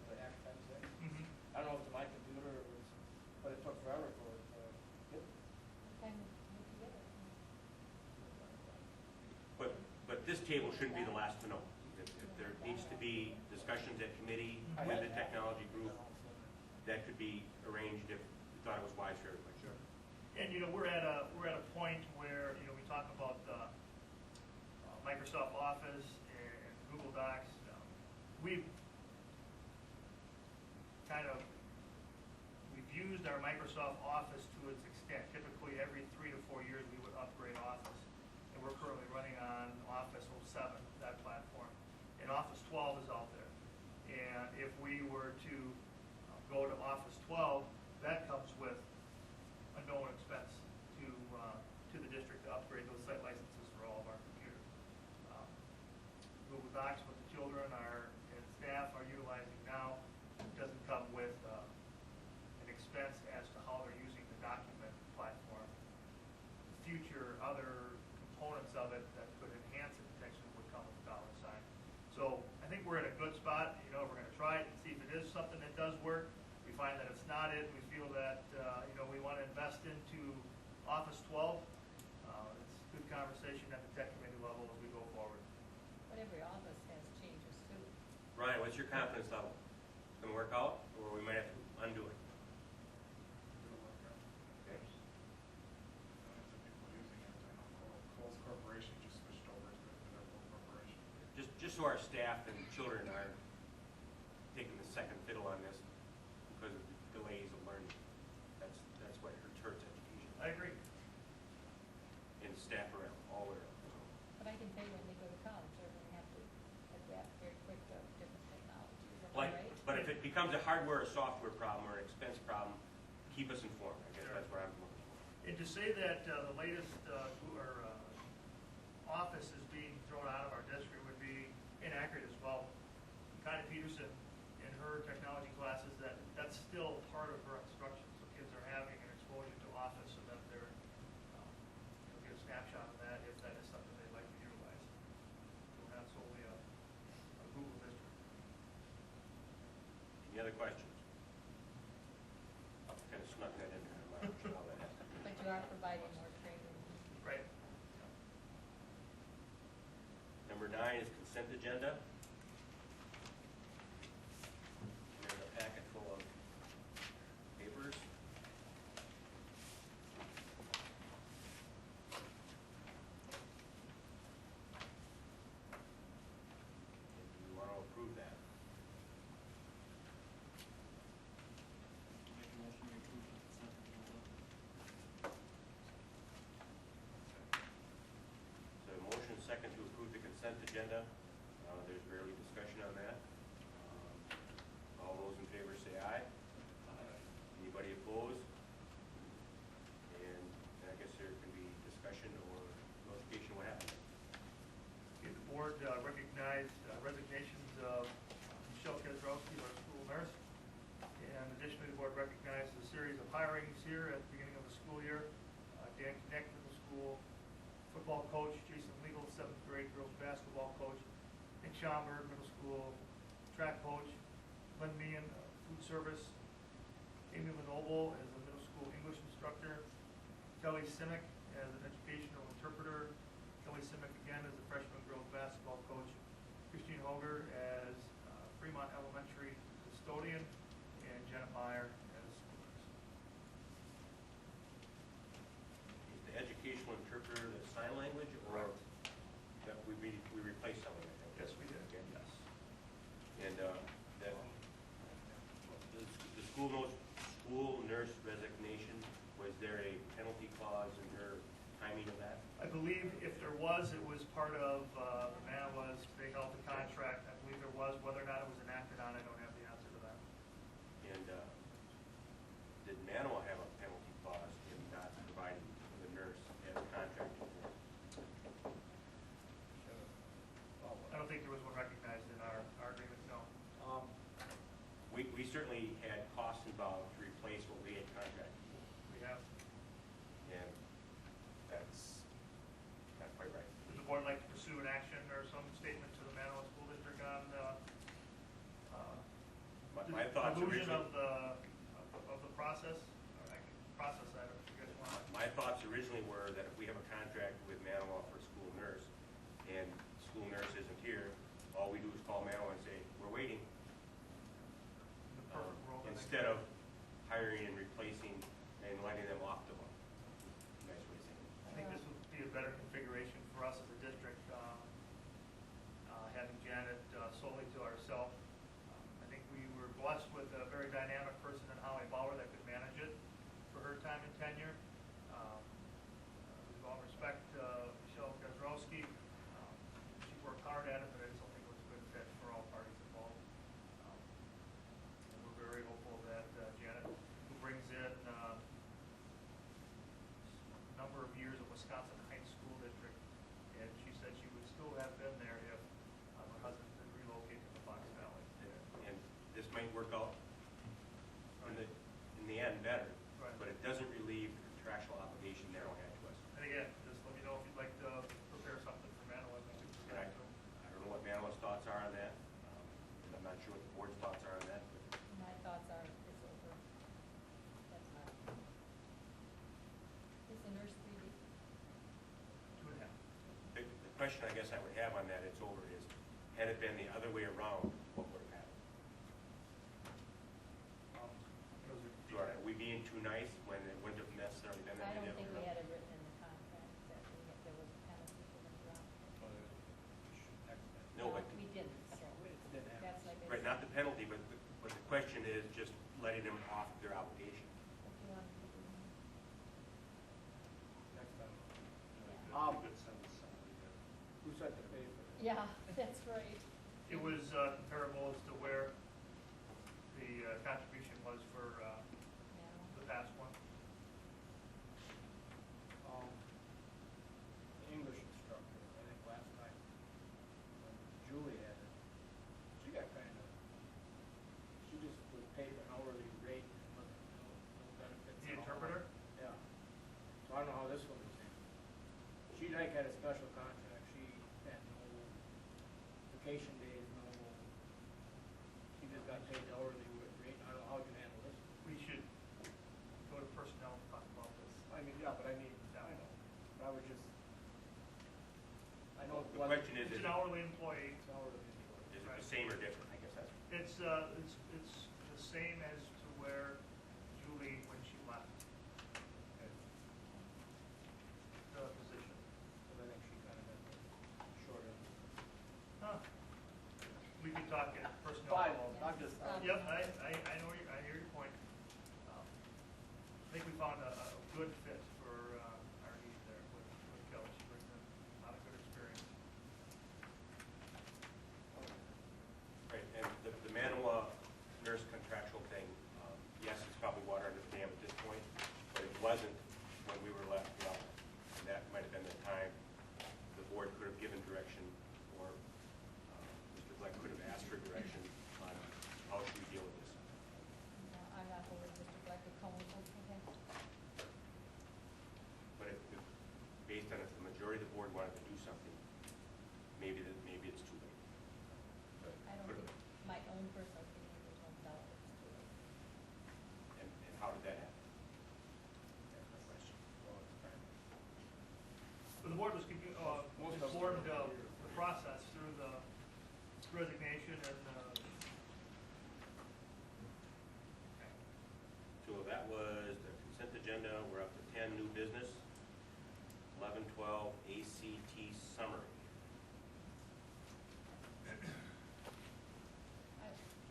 the academic thing. Mm-hmm. I don't know if it's my computer or it's, but it took forever for it to get. But this table shouldn't be the last to know. If there needs to be discussions at committee I with had the half. technology group, that could be arranged if we thought it was wise for everybody. Sure. And we're at a point where we talk about Microsoft Office and Google Docs. We've used our Microsoft Office to its extent. Typically, every 3 to 4 years, we would upgrade Office, and we're currently running on Office 07, that platform, and Office 12 is out there. And if we were to go to Office 12, that comes with a known expense to the district to upgrade those site licenses for all of our computers. Google Docs, what the children and staff are utilizing now, doesn't come with an expense as to how they're using the document platform. Future other components of it that could enhance it potentially would come with a dollar sign. So I think we're in a good spot. We're going to try it and see if it is something that does work. We find that it's not it. We feel that we want to invest into Office 12. It's good conversation at the tech committee level as we go forward. But every office has changes too. Ryan, what's your confidence level? Going to work out, or we might have to undo it? It'll work out. Okay. Millions of people using it. I know Kohl's Corporation just switched over to their whole corporation. Just so our staff and children aren't taking the second fiddle on this because of delays of learning. That's what hurts education I agree. and staff around, all around. But I can tell you when they go to college, they're going to have to adapt very quick to different technologies. Am I right? But if it becomes a hardware or software problem or an expense problem, keep us informed. I guess that's what I'm looking for. And to say that the latest office is being thrown out of our district would be inaccurate as well. Connie Peterson, in her technology classes, that's still part of her instruction. So kids are having an exposure to Office so that they're get a snapshot of that if that is something they'd like to utilize. providing more training. Right. Number 9 is consent agenda. There's a packet full of papers. Do you want to approve that? Make a motion to approve the consent agenda. So a motion second to approve the consent agenda. There's barely discussion on that. All those in favor say aye. Anybody opposed? And I guess there can be discussion or notification what happened. The board recognized resignations of Michelle Kozrowski, our school nurse. And additionally, the board recognized a series of hirings here at the beginning of the school year. Dan Knecht, middle school football coach, Jason Legal, 7th grade girls basketball coach, Nick Schomburg, middle school track coach, Lynn Meehan, food service, Amy Lenoble as a middle school English instructor, Kelly Simic as an educational interpreter, Kelly Simic again as a freshman girls basketball coach, Christine Hoger as Fremont Elementary custodian, and Jenna Meyer as school nurse. Is the educational interpreter the sign language or that we replaced someone? I think? Yes, we did, Okay. yes. And that the school nurse resignation, was there a penalty clause in her timing of that? I believe if there was, it was part of the Manawas, they held the contract. I believe there was. Whether or not it was enacted on, I don't have the answer to that. And did Manawa have a penalty clause in not providing the nurse as contracted for? I don't think there was one recognized in our agreement, no. We certainly had costs involved to replace what we had contracted for, We have. and that's not quite right. Does the board like to pursue an action or some statement to the Manawa School District on My thoughts conclusion originally, of the process? Or I can process that if you guys want. my thoughts originally were that if we have a contract with Manawa for a school nurse, and school nurse isn't here, all we do is call Manawa and say, we're waiting. In the perfect world, I think- Instead of hiring and replacing and letting them off the hook. Nice way of saying it. I think this would be a better configuration for us as a district, having Janet solely to ourselves. I think we were blessed with a very dynamic person in Holly Bauer that could manage it for her time and tenure. With all respect, Michelle Kozrowski, she worked hard at it, but I just don't think it was a good fit for all parties involved. And we're very hopeful that Janet, who brings in a number of years of Wisconsin Heights School District, and she said she would still have been there if her husband had relocated to the Fox Valley. And this might work out in the end better, Right. but it doesn't relieve the contractual obligation Manawa had to us. And again, just let me know if you'd like to prepare something for Manawa. And I don't know what Manawa's thoughts are on that. And I'm not sure what the board's thoughts are on that, but My thoughts are, it's over. That's not. Is the nurse 3D? 2.5. the question I guess I would have on that, it's over, is had it been the other way around, what would have happened? Those are Are we being too nice when it wouldn't have necessarily been I that don't we think did? we had it written in the contract that there was a penalty for the drop. No, but, We didn't, so that's like. right, not the penalty, but the question is just letting them off their obligation. If you want to put it in. Next time. Yeah. Who set the pay for this? Yeah, that's right. It was comparable as to where the contribution was for Yeah. the past one. English instructor, I think last time, when Julie had it, she got kind of, she just was paid an hourly rate and no benefits. The and all. interpreter? Yeah. So I don't know how this one was handled. She like had a special contract, she had no vacation days, no, she just got paid the hourly rate. I don't know how you handle this. We should go to personnel and talk about this. I mean, yeah, but I mean, question is, It's an hourly employee. It's hourly employee. is it the same or different? I guess that's. It's the same as to where Julie, when she left the position. So I think she kind of got the short end. Huh. We could talk in personnel. Fine, level. I'm just. Yep, I know, I hear your point. I think we found a good fit for our need there with Kelly. She brings in a lot of good experience. Right, and the Manawa nurse contractual thing, yes, it's probably water under the dam at this point, but it wasn't when we were left out. And that might have been the time the board could have given direction, or Mr. Black could have asked for direction on how should we deal with this. No, I'm not over Mr. Black or Cohen, okay. But based on if the majority of the board wanted to do something, maybe it's too late. But I don't could think, have. my own personal opinion, there's no doubt it's too late. And how did that happen? That's my question. But the board was Most of us informed are of here. the process through the resignation and So that was the consent agenda. We're up to 10 new business. 11, 12 ACT summary. Can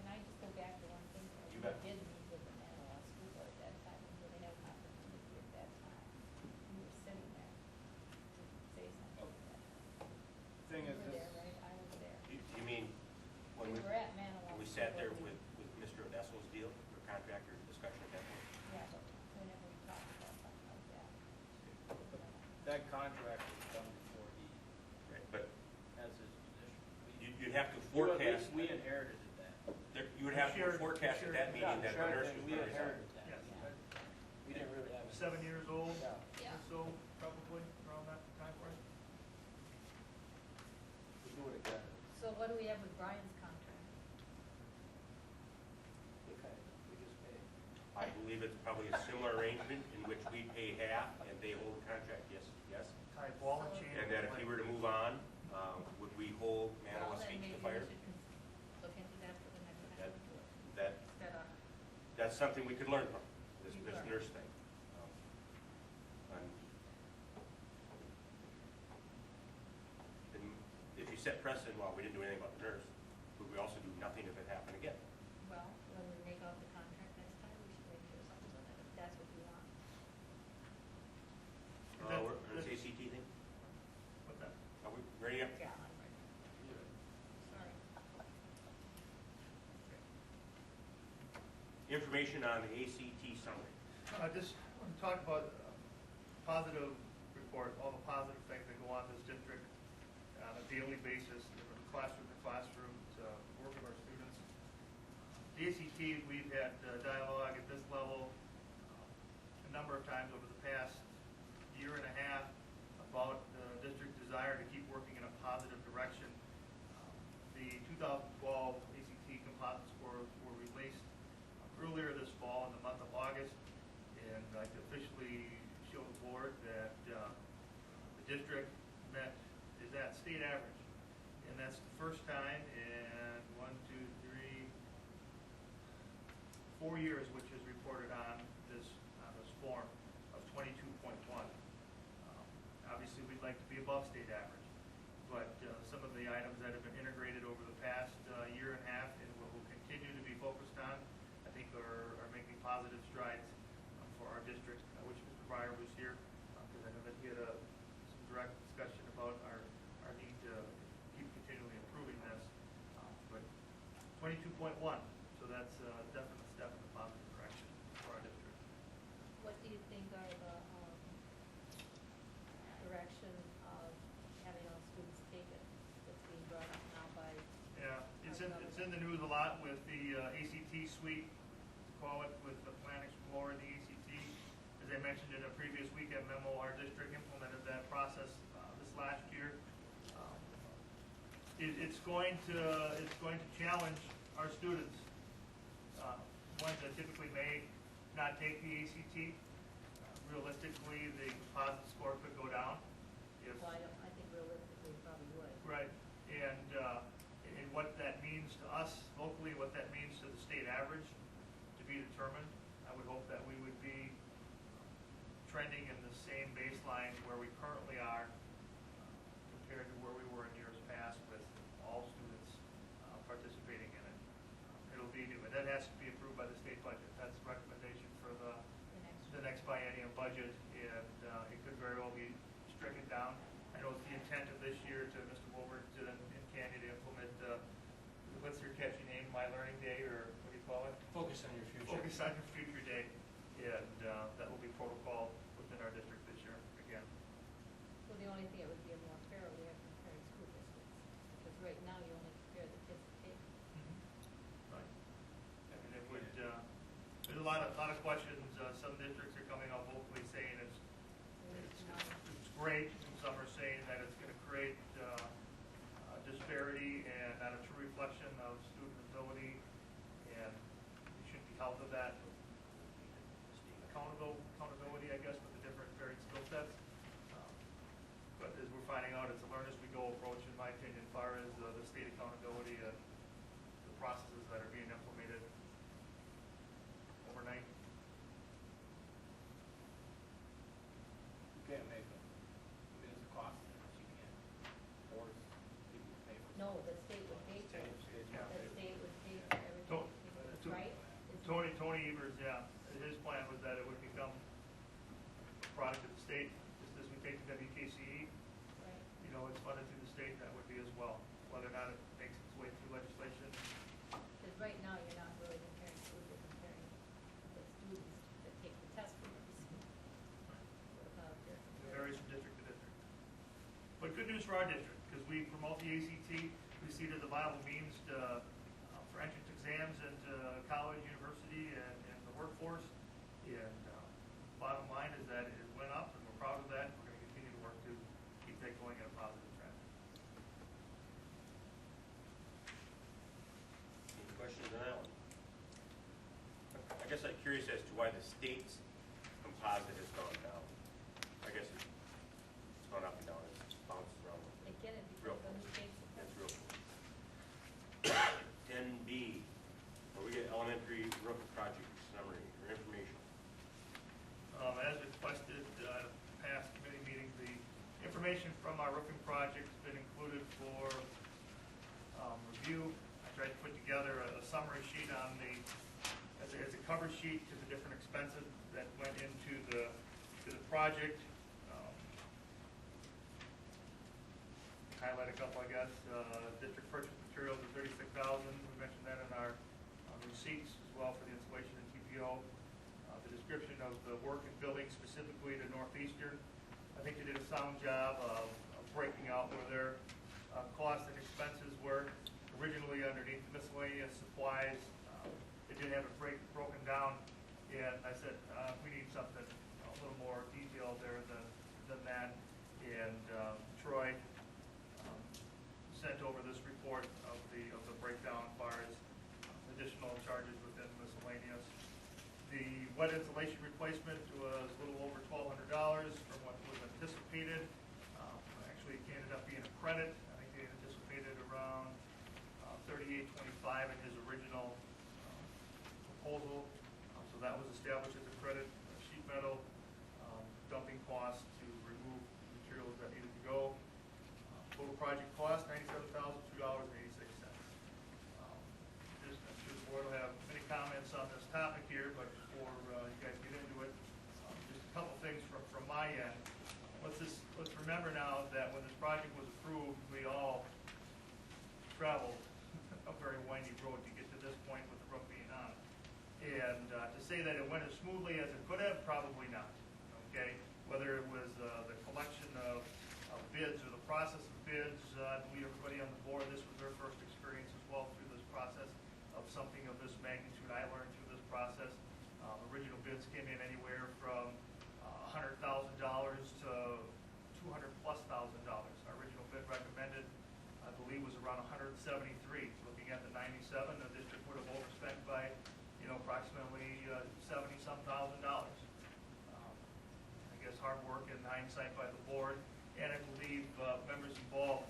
I just go back to one thing? You bet. We did meet with the Manawa School Board at that time, and they had an opportunity at that time. We were sitting there to say something. Thing You is, were this, there, right? I was there. You mean when We we were at Manawa. when we School sat there Board with Mr. Vessel's deal, or contractor discussion at that point? Yeah, but whenever we talked about something like that. that contract was done before he Right, but has his position. you'd have to You- at forecast. least we inherited that. You would have to Shared- forecast at that shared- meeting that the Sure, nurse and was we going to resign. inherited that. yes, We didn't really have. 7 years old Yeah. or Yeah. so, probably around that time frame. We do it again. So what do we have with Brian's contract? We just pay. I believe it's probably a similar arrangement in which we pay half and they hold the contract, yes. Type ball and chain. And that if he were to move on, would we hold Well, Manawa's then feet to maybe the fire? we should look into that for the next That, time. that, Instead of, that's something we could learn from, this Learn. nurse thing. And if you set precedent, well, we didn't do anything about the nurse, would we also do nothing if it happened again? well, when we make out the contract next time, we should make sure something's on it, if that's what you want. This ACT thing, What's that? are we ready up? Yeah, I'm ready. Sorry. Information on the ACT summary. I just want to talk about positive report, all the positive things that go on in this district on a daily basis, from classroom to classroom, to work with our students. The ACT, we've had dialogue at this level a number of times over the past year and a half about the district's desire to keep working in a positive direction. The 2012 ACT composite scores were released earlier this fall in the month of August, and I'd like to officially show the board that the district is at state average, and that's the first time in 4 years which is reported on this form of 22.1. Obviously, we'd like to be above state average, but some of the items that have been integrated over the past year and a half and what we'll continue to be focused on, I think are making positive strides for our district. I wish Mr. Breyer was here, because I know that he had some direct discussion about our need to keep continually improving this. But 22.1, so that's a definite step in the positive direction for our district. What do you think are the direction of having all students take it that's being brought up now by? Yeah, it's in the news a lot with the ACT suite, call it, with the Plan Explorer and the ACT. As I mentioned in a previous weekend memo, our district implemented that process this last year. It's going to challenge our students, ones that typically may not take the ACT. Realistically, the composite score could go down. If Well, I think realistically it probably would. Right, and what that means to us locally, what that means to the state average, to be determined. I would hope that we would be trending in the same baseline where we currently are compared to where we were in years past with all students participating in it. It'll be new, and that has to be approved by the state budget. That's the recommendation for the next biennium budget, and it could very well be stricken down. I know it's the intent of this year to Mr. Wilbert and Candy to implement, what's your catchy name, My Learning Day, or what do you call it? Focus on your future. Focus on your future day, and that will be protocol within our district this year, again. Well, the only thing it would be a more fair way of comparing school districts, because right now you only compare the kids that take. Right. And it would, there's a lot of questions. Some districts are coming out vocally saying it's great, and some are saying that it's going to create disparity and not a true reflection of student ability, and we shouldn't be held to that accountability, I guess, with the different varied skill sets. But as we're finding out, it's a learn as we go approach, in my opinion, as far as the state accountability and the processes that are being implemented overnight. You can't make them. I mean, it's a cost, you can't force people to pay for No, the state would pay for it. Yeah. The state would pay for everything, right? Tony Evers, yeah, his plan was that it would become a product of the state, just as we take the WKCE, Right. you know, it's funded through the state, that would be as well. Whether or not it makes its way through legislation, Because right now, you're not really comparing schools, you're comparing the students that take the test from every school. What about your it varies from district to district. But good news for our district, because we promote the ACT, we see it as a viable means to, for entrance exams into college, university, and the workforce. And bottom line is that it went up, and we're proud of that. We're going to continue to work to keep that going in a positive trend. Any questions on that one? I guess I'm curious as to why the state's composite has gone down. I guess it's gone up and down, it's bounced around. They get it Real because of the close. state's. That's real cool. 10B, where we get elementary roof project summary or information. As requested at a past committee meeting, the information from our roofing project has been included for review. I tried to put together a summary sheet on as a cover sheet to the different expenses that went into the project. Highlight a couple, I guess. District purchase materials of $36,000. We mentioned that in our receipts as well for the installation and TPO. The description of the work and building specifically to Northeastern. I think they did a sound job of breaking out where their costs and expenses were. Originally underneath miscellaneous supplies, they didn't have it broken down, and I said, we need something a little more detailed there than that. And Troy sent over this report of the breakdown as far as additional charges within miscellaneous. The wet insulation replacement was a little over $1,200 from what was anticipated. Actually, it ended up being a credit. I think they anticipated around $38.25 in his original proposal. So that was established as a credit. Sheet metal, dumping costs to remove materials that needed to go. Total project cost, $97,002.86. I'm sure the board will have many comments on this topic here, but before you guys get into it, just a couple things from my end. Let's remember now that when this project was approved, we all traveled a very windy road to get to this point with the roof being on. And to say that it went as smoothly as it could have, probably not. Okay, whether it was the collection of bids or the process of bids, I believe everybody on the board, this was their first experience as well through this process of something of this magnitude. I learned through this process. Original bids came in anywhere from $100,000 to $200,000+. Our original bid recommended, I believe, was around 173. Looking at the 97, the district would have overspent by, approximately $70-some thousand. I guess hard work and hindsight by the board, and I believe members involved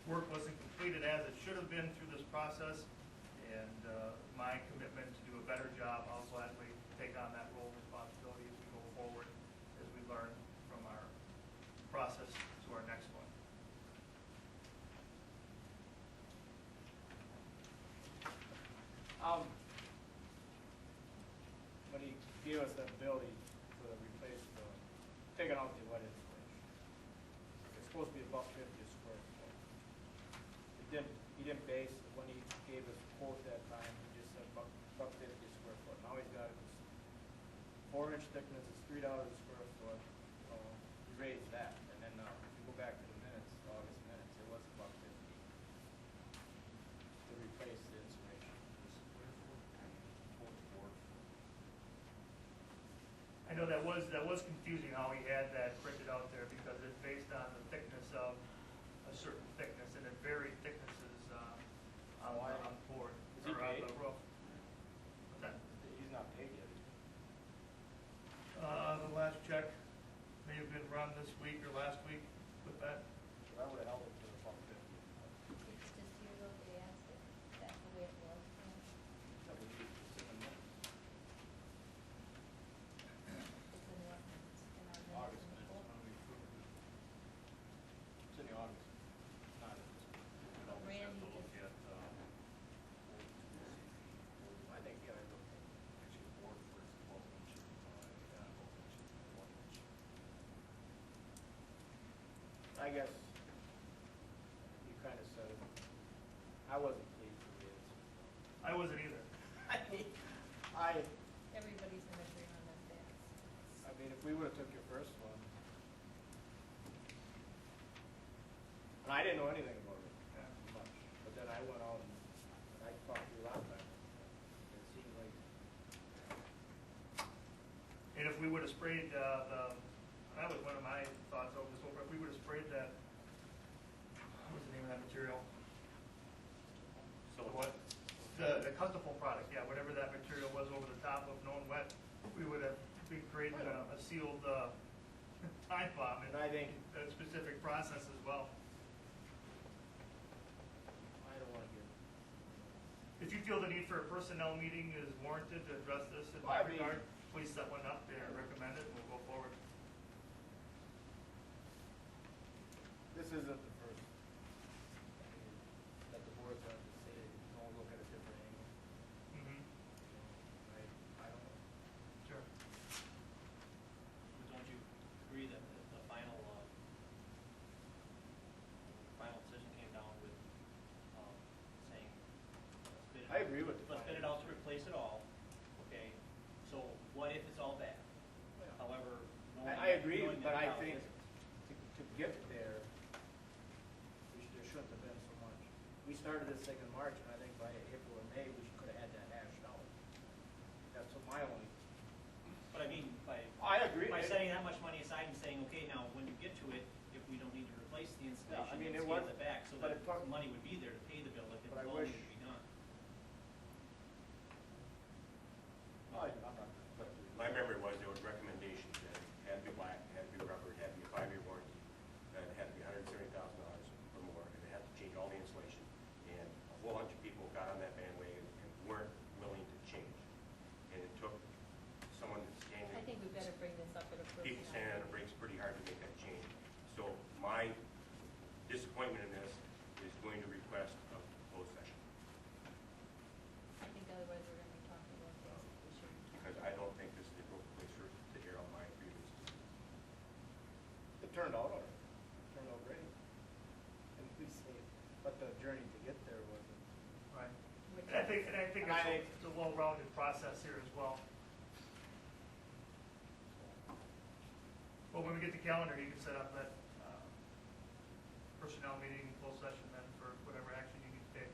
work wasn't completed as it should have been through this process, and my commitment to do a better job, I'll gladly take on that role and responsibility as we go forward, as we learn from our process to our next one. When he gave us that ability to replace the, taking out the wet insulation, it's supposed to be $1.50 a square foot. He didn't base, when he gave us a quote that time, he just said $1.50 a square foot. Now he's got it, 4-inch thickness is $3 a square foot. He raised that, and then if you go back to the minutes, August minutes, it was $1.50 to replace the insulation. I know that was confusing how he had that printed out there, because it's based on the thickness of a certain thickness, and it varied thicknesses on the board, Is he or on paid? the roof. What's that? He's not paid yet. The last check may have been run this week or last week with that. I would have held it to the $1.50. It's just you look, they asked it, that's the way it was. That would be $7 months. It's in what, it's in our August minutes. minutes, when we approved it. It's in the August, not in this one. Randy just, I think, yeah, I looked at Actually, board for 12 inches by 1 inch. I guess you kind of said it. I wasn't pleased with the answer. I wasn't either. everybody's in agreement on that. I mean, if we would have took your first one, and I didn't know anything about it much, but then I went out and I talked to you last time. It seemed like, And if we would have sprayed that was one of my thoughts over this whole, if we would have sprayed that, what was the name of that material? So What? The Custafol product, yeah, whatever that material was over the top of known wet, we would have been creating a sealed time bomb in and I think, that specific process as well. I don't want to get, If you feel the need for a personnel meeting is warranted to address this in Well, I that mean- regard, please set one up and recommend it, and we'll go forward. this isn't the first, I mean, that the board's going to say, don't look at a different angle. Mm-hmm. I don't know. Sure. But don't you agree that the final decision came down with saying, let's bid it I agree with the let's bid it out to replace it all, okay? So what if it's all bad? However, I agree, knowing but that I how think it isn't. to get there, there shouldn't have been so much. We started this thing in March, and I think by April or May, we could have had that hashed out. That's what my only, But I mean, I agree. by setting that much money aside and saying, okay, now when you get to it, if we don't need to replace the installation, I mean, let's it scale was- it back, so but that it took- money would be there to pay the bill if it But I all wish- needed to be done. I'm not. my memory was there was recommendations that it had to be black, had to be rubber, it had to be a 5-year warranty, that it had to be $170,000 or more, and it had to change all the insulation. And a whole bunch of people got on that bandwagon and weren't willing to change. And it took someone that's standing. I think we better bring this up at a personnel. People standing on the brakes pretty hard to make that change. So my disappointment in this is going to request a closed session, I think otherwise we're gonna be talking about things that we shouldn't. because I don't think this is the appropriate place to air out my grievances. It turned out all right. It turned out great. And we saved, but the journey to get there wasn't. Right. And I think And I- it's a well-rounded process here as well. Well, when we get the calendar, you can set up that personnel meeting, closed session then for whatever action you need to take.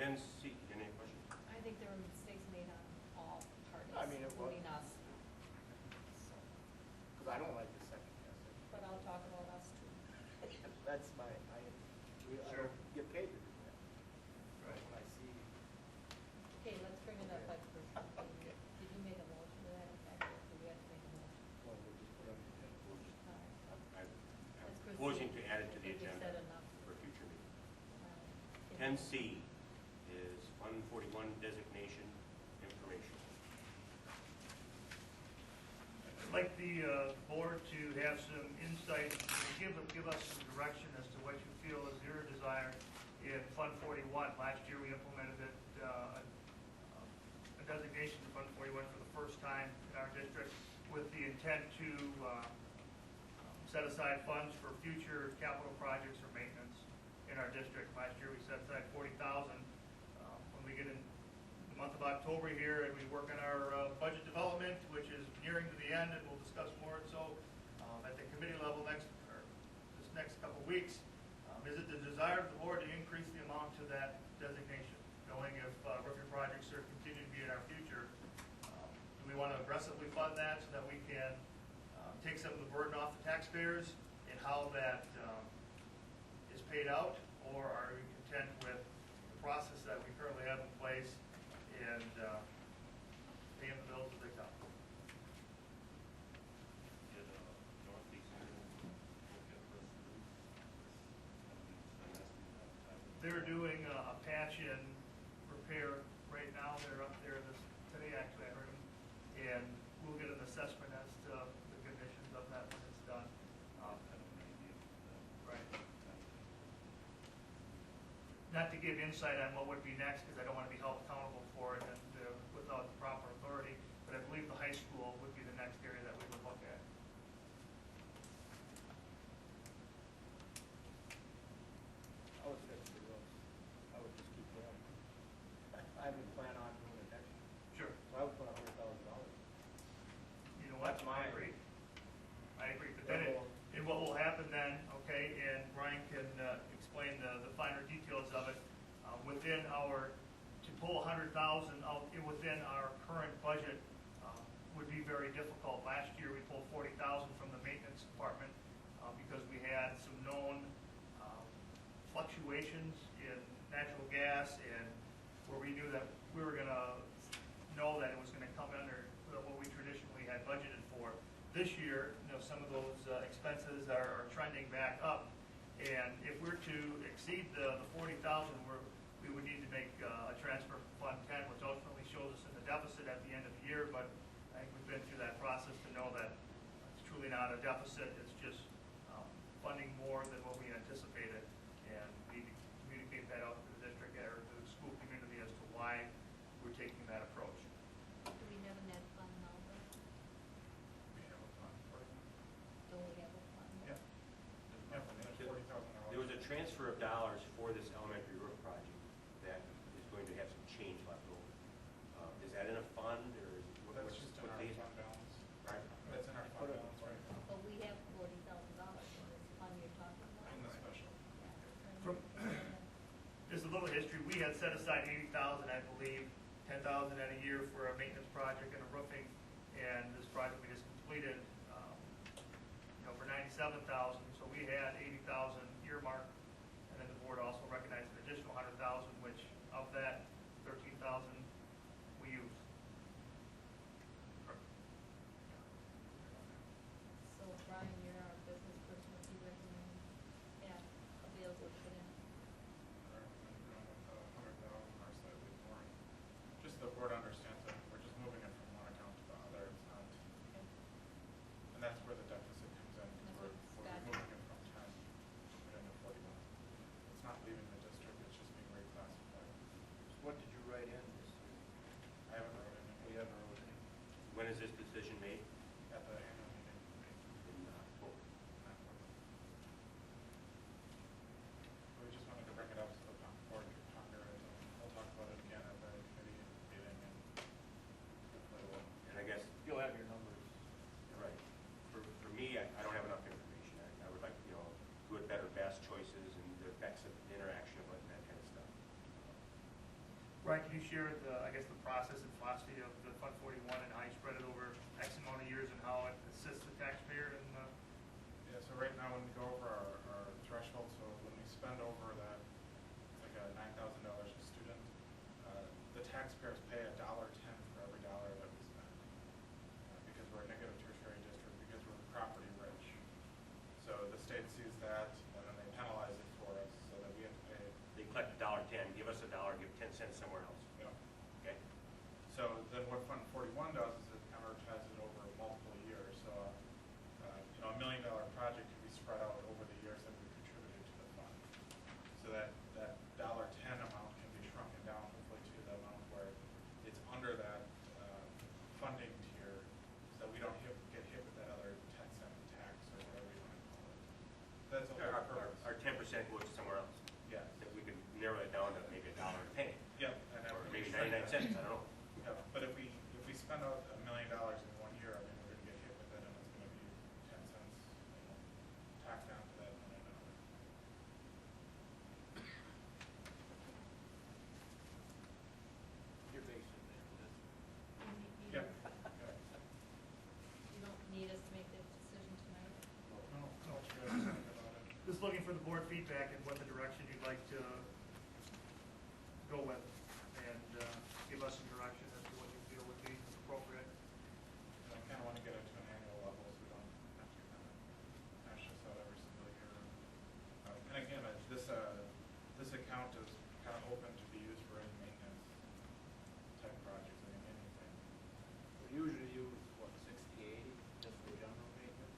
And see, any questions? I think there were mistakes made on all parties, I mean, it was. including us. So, Because I don't like the second guess. but I'll talk about us too. That's I Sure. don't get paid to do that. Right. When I see, Okay, let's bring it up like personnel. Did you make a motion to that effect, or do we have to make a motion? well, we'll just put on the agenda. All right. I'm Let's proceed. proposing to add it to the I think we agenda. said enough. 10C is Fund 41 designation information. I'd like the board to have some insight, and give us some direction as to what you feel is your desire in Fund 41. Last year, we implemented it, a designation of Fund 41 for the first time in our district with the intent to set aside funds for future capital projects or maintenance in our district. Last year, we set aside $40,000. When we get in the month of October here and we work on our budget development, which is nearing to the end, and we'll discuss more so at the committee level this next couple of weeks. Is it the desire of the board to increase the amount to that designation, knowing if roofing projects are continue to be in our future? Do we want to aggressively fund that so that we can take some of the burden off the taxpayers in how that is paid out, or are we content with the process that we currently have in place and paying the bills as they come? They're doing a patch and repair right now. They're up there today, actually, I heard them, and we'll get an assessment as to the conditions of that when it's done. Right. Not to give insight on what would be next, because I don't want to be held accountable for it and without the proper authority, but I believe the high school would be the next area that we would look at. I would fix the roads. I would just keep going. I would plan on doing it next year. Sure. So I would put $100,000. You know what? I agree. I agree. But then, and what will happen then, okay, and Brian can explain the finer details of it, within our, to pull $100,000 out within our current budget would be very difficult. Last year, we pulled $40,000 from the maintenance department because we had some known fluctuations in natural gas, and where we knew that we were going to know that it was going to come under what we traditionally had budgeted for. This year, some of those expenses are trending back up, and if we're to exceed the $40,000, we would need to make a transfer from Fund 10, which ultimately shows us in the deficit at the end of the year. But I think we've been through that process to know that it's truly not a deficit; it's just funding more than what we anticipated, and we need to communicate that out to the district or to the school community as to why we're taking that approach. Do we have a net fund now, though? We have a fund for it. Don't we have a fund? Yeah. There's $40,000. There was a transfer of dollars for this elementary roof project that is going to have some change left over. Is that in a fund, or is That's just in our fund balance. Right. That's in our fund balance right now. But we have $40,000 in this fund you're talking about. In the special. From There's a little history. We had set aside $80,000, I believe, $10,000 a year for a maintenance project and a roofing, and this project we just completed, for $97,000. So we had $80,000 earmarked, and then the board also recognized an additional $100,000, which of that $13,000 we used. So Brian, you're our business person, what do you recommend? Yeah, available to put in. We're going with 100,000 or slightly more. Just so the board understands that we're just moving it from one account to the other. It's not, Okay. and that's where the deficit comes in. We're moving it from 10 to put into 41. It's not leaving the district, it's just being reclassified. What did you write in this year? I haven't wrote anything. We haven't wrote any. When is this decision made? At the annual meeting. In October. We just wanted to bring it up so the board could ponder it, and we'll talk about it again at the committee meeting and hopefully we'll. And I guess, You'll have your numbers. right, for me, I don't have enough information. I would like to, do it better, best choices and the effects of the interaction of it and that kind of stuff. Brian, can you share the process and philosophy of the Fund 41 and how you spread it over X amount of years and how it assists the taxpayer in the Yeah, so right now when we go over our threshold, so when we spend over that, it's like $9,000 a student, the taxpayers pay $1.10 for every dollar that we spend. Because we're a negative tertiary district, because we're property rich. So the state sees that, and then they penalize it for us, so that we have to pay. They collect $1.10 feedback and what the direction you'd like to go with, and give us some direction as to what you feel would be appropriate. I kind of want to get it to an annual level so we don't have to kind of hash this out every single year. And again, this account is kind of open to be used for any maintenance type projects, I mean, anything. We usually use, what, 60, 80, just for general maintenance?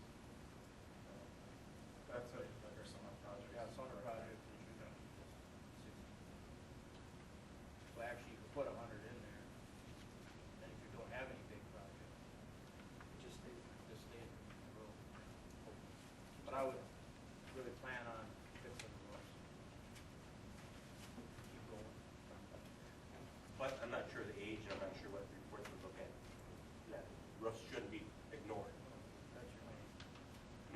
That's like our summer project. Yeah, summer project, we should have 60. Well, actually, you could put 100 in there, and if you don't have any big project, it just stays in the road. But I would really plan on fixing the roads. Keep going. But I'm not sure the age, I'm not sure what the reports would look at. That roofs shouldn't be ignored, That's your main.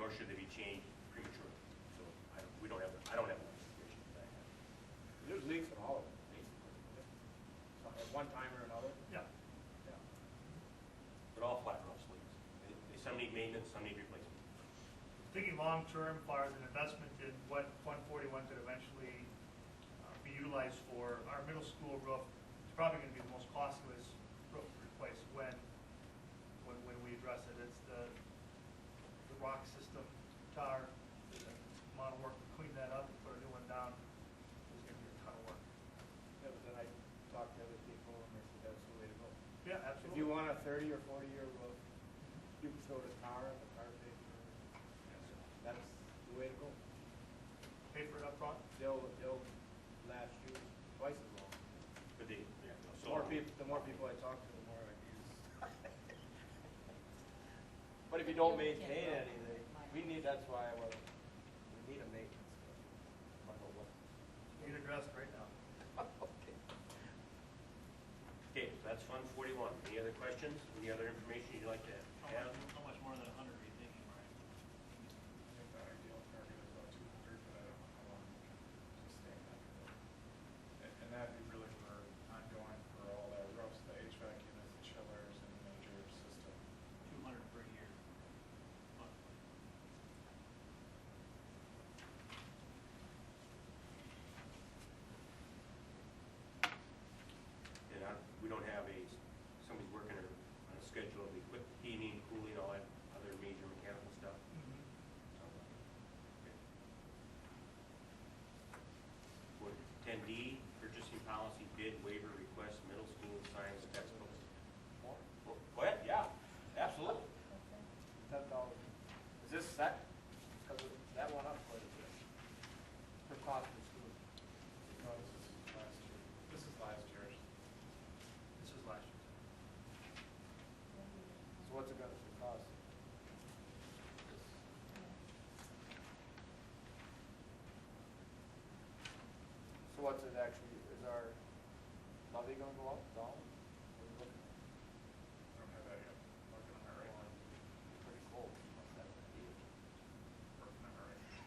nor should they be changed prematurely. So I don't have enough information for that. There's leaks in all of them, basically. So, at one time or another. Yeah. Yeah. But all flat roofs leaks. Some need maintenance, some need replacement. Thinking long-term, far as an investment in what Fund 41 could eventually be utilized for, our middle school roof is probably going to be the most costliest roof to replace when we address it. It's the rock system, tar, the amount of work to clean that up and put a new one down is going to be a ton of work. Yeah, but then I talked to other people and they said that's the way to go. Yeah, If absolutely. you want a 30 or 40-year roof, you can throw the tar and the tar pays for it. That's the way to go. Pay for it up front. They'll last you twice as long. But they, yeah, The more people I talk to, the more I use. But if you don't maintain anything, that's why we need a maintenance. Bundle what? Need addressed right now. Okay, so that's Fund 41. Any other questions? Any other information you'd like to add? How much more than 100 are you thinking, Brian? I think the ideal target is about 200, but I don't know how long we can sustain that for. And that'd be really for ongoing for all our roofs, the HVAC units, the chillers, and the major system. 200 per year. And we don't have somebody working on a schedule of equipment, heating, cooling, all that other major mechanical stuff. So, okay. For 10D, purchasing policy bid waiver request, middle school science textbooks. More? Go ahead, yeah, absolutely. $10,000. Is this set? Because that went up quite a bit. Per cost per student. No, this is last year. This is last year's. This is last year. So what's it gonna cost? So what's it actually, is our levy gonna go up, down? What are you looking at? I don't have that yet. Working on that right now. Pretty cold. Must have an idea. Working on that right now.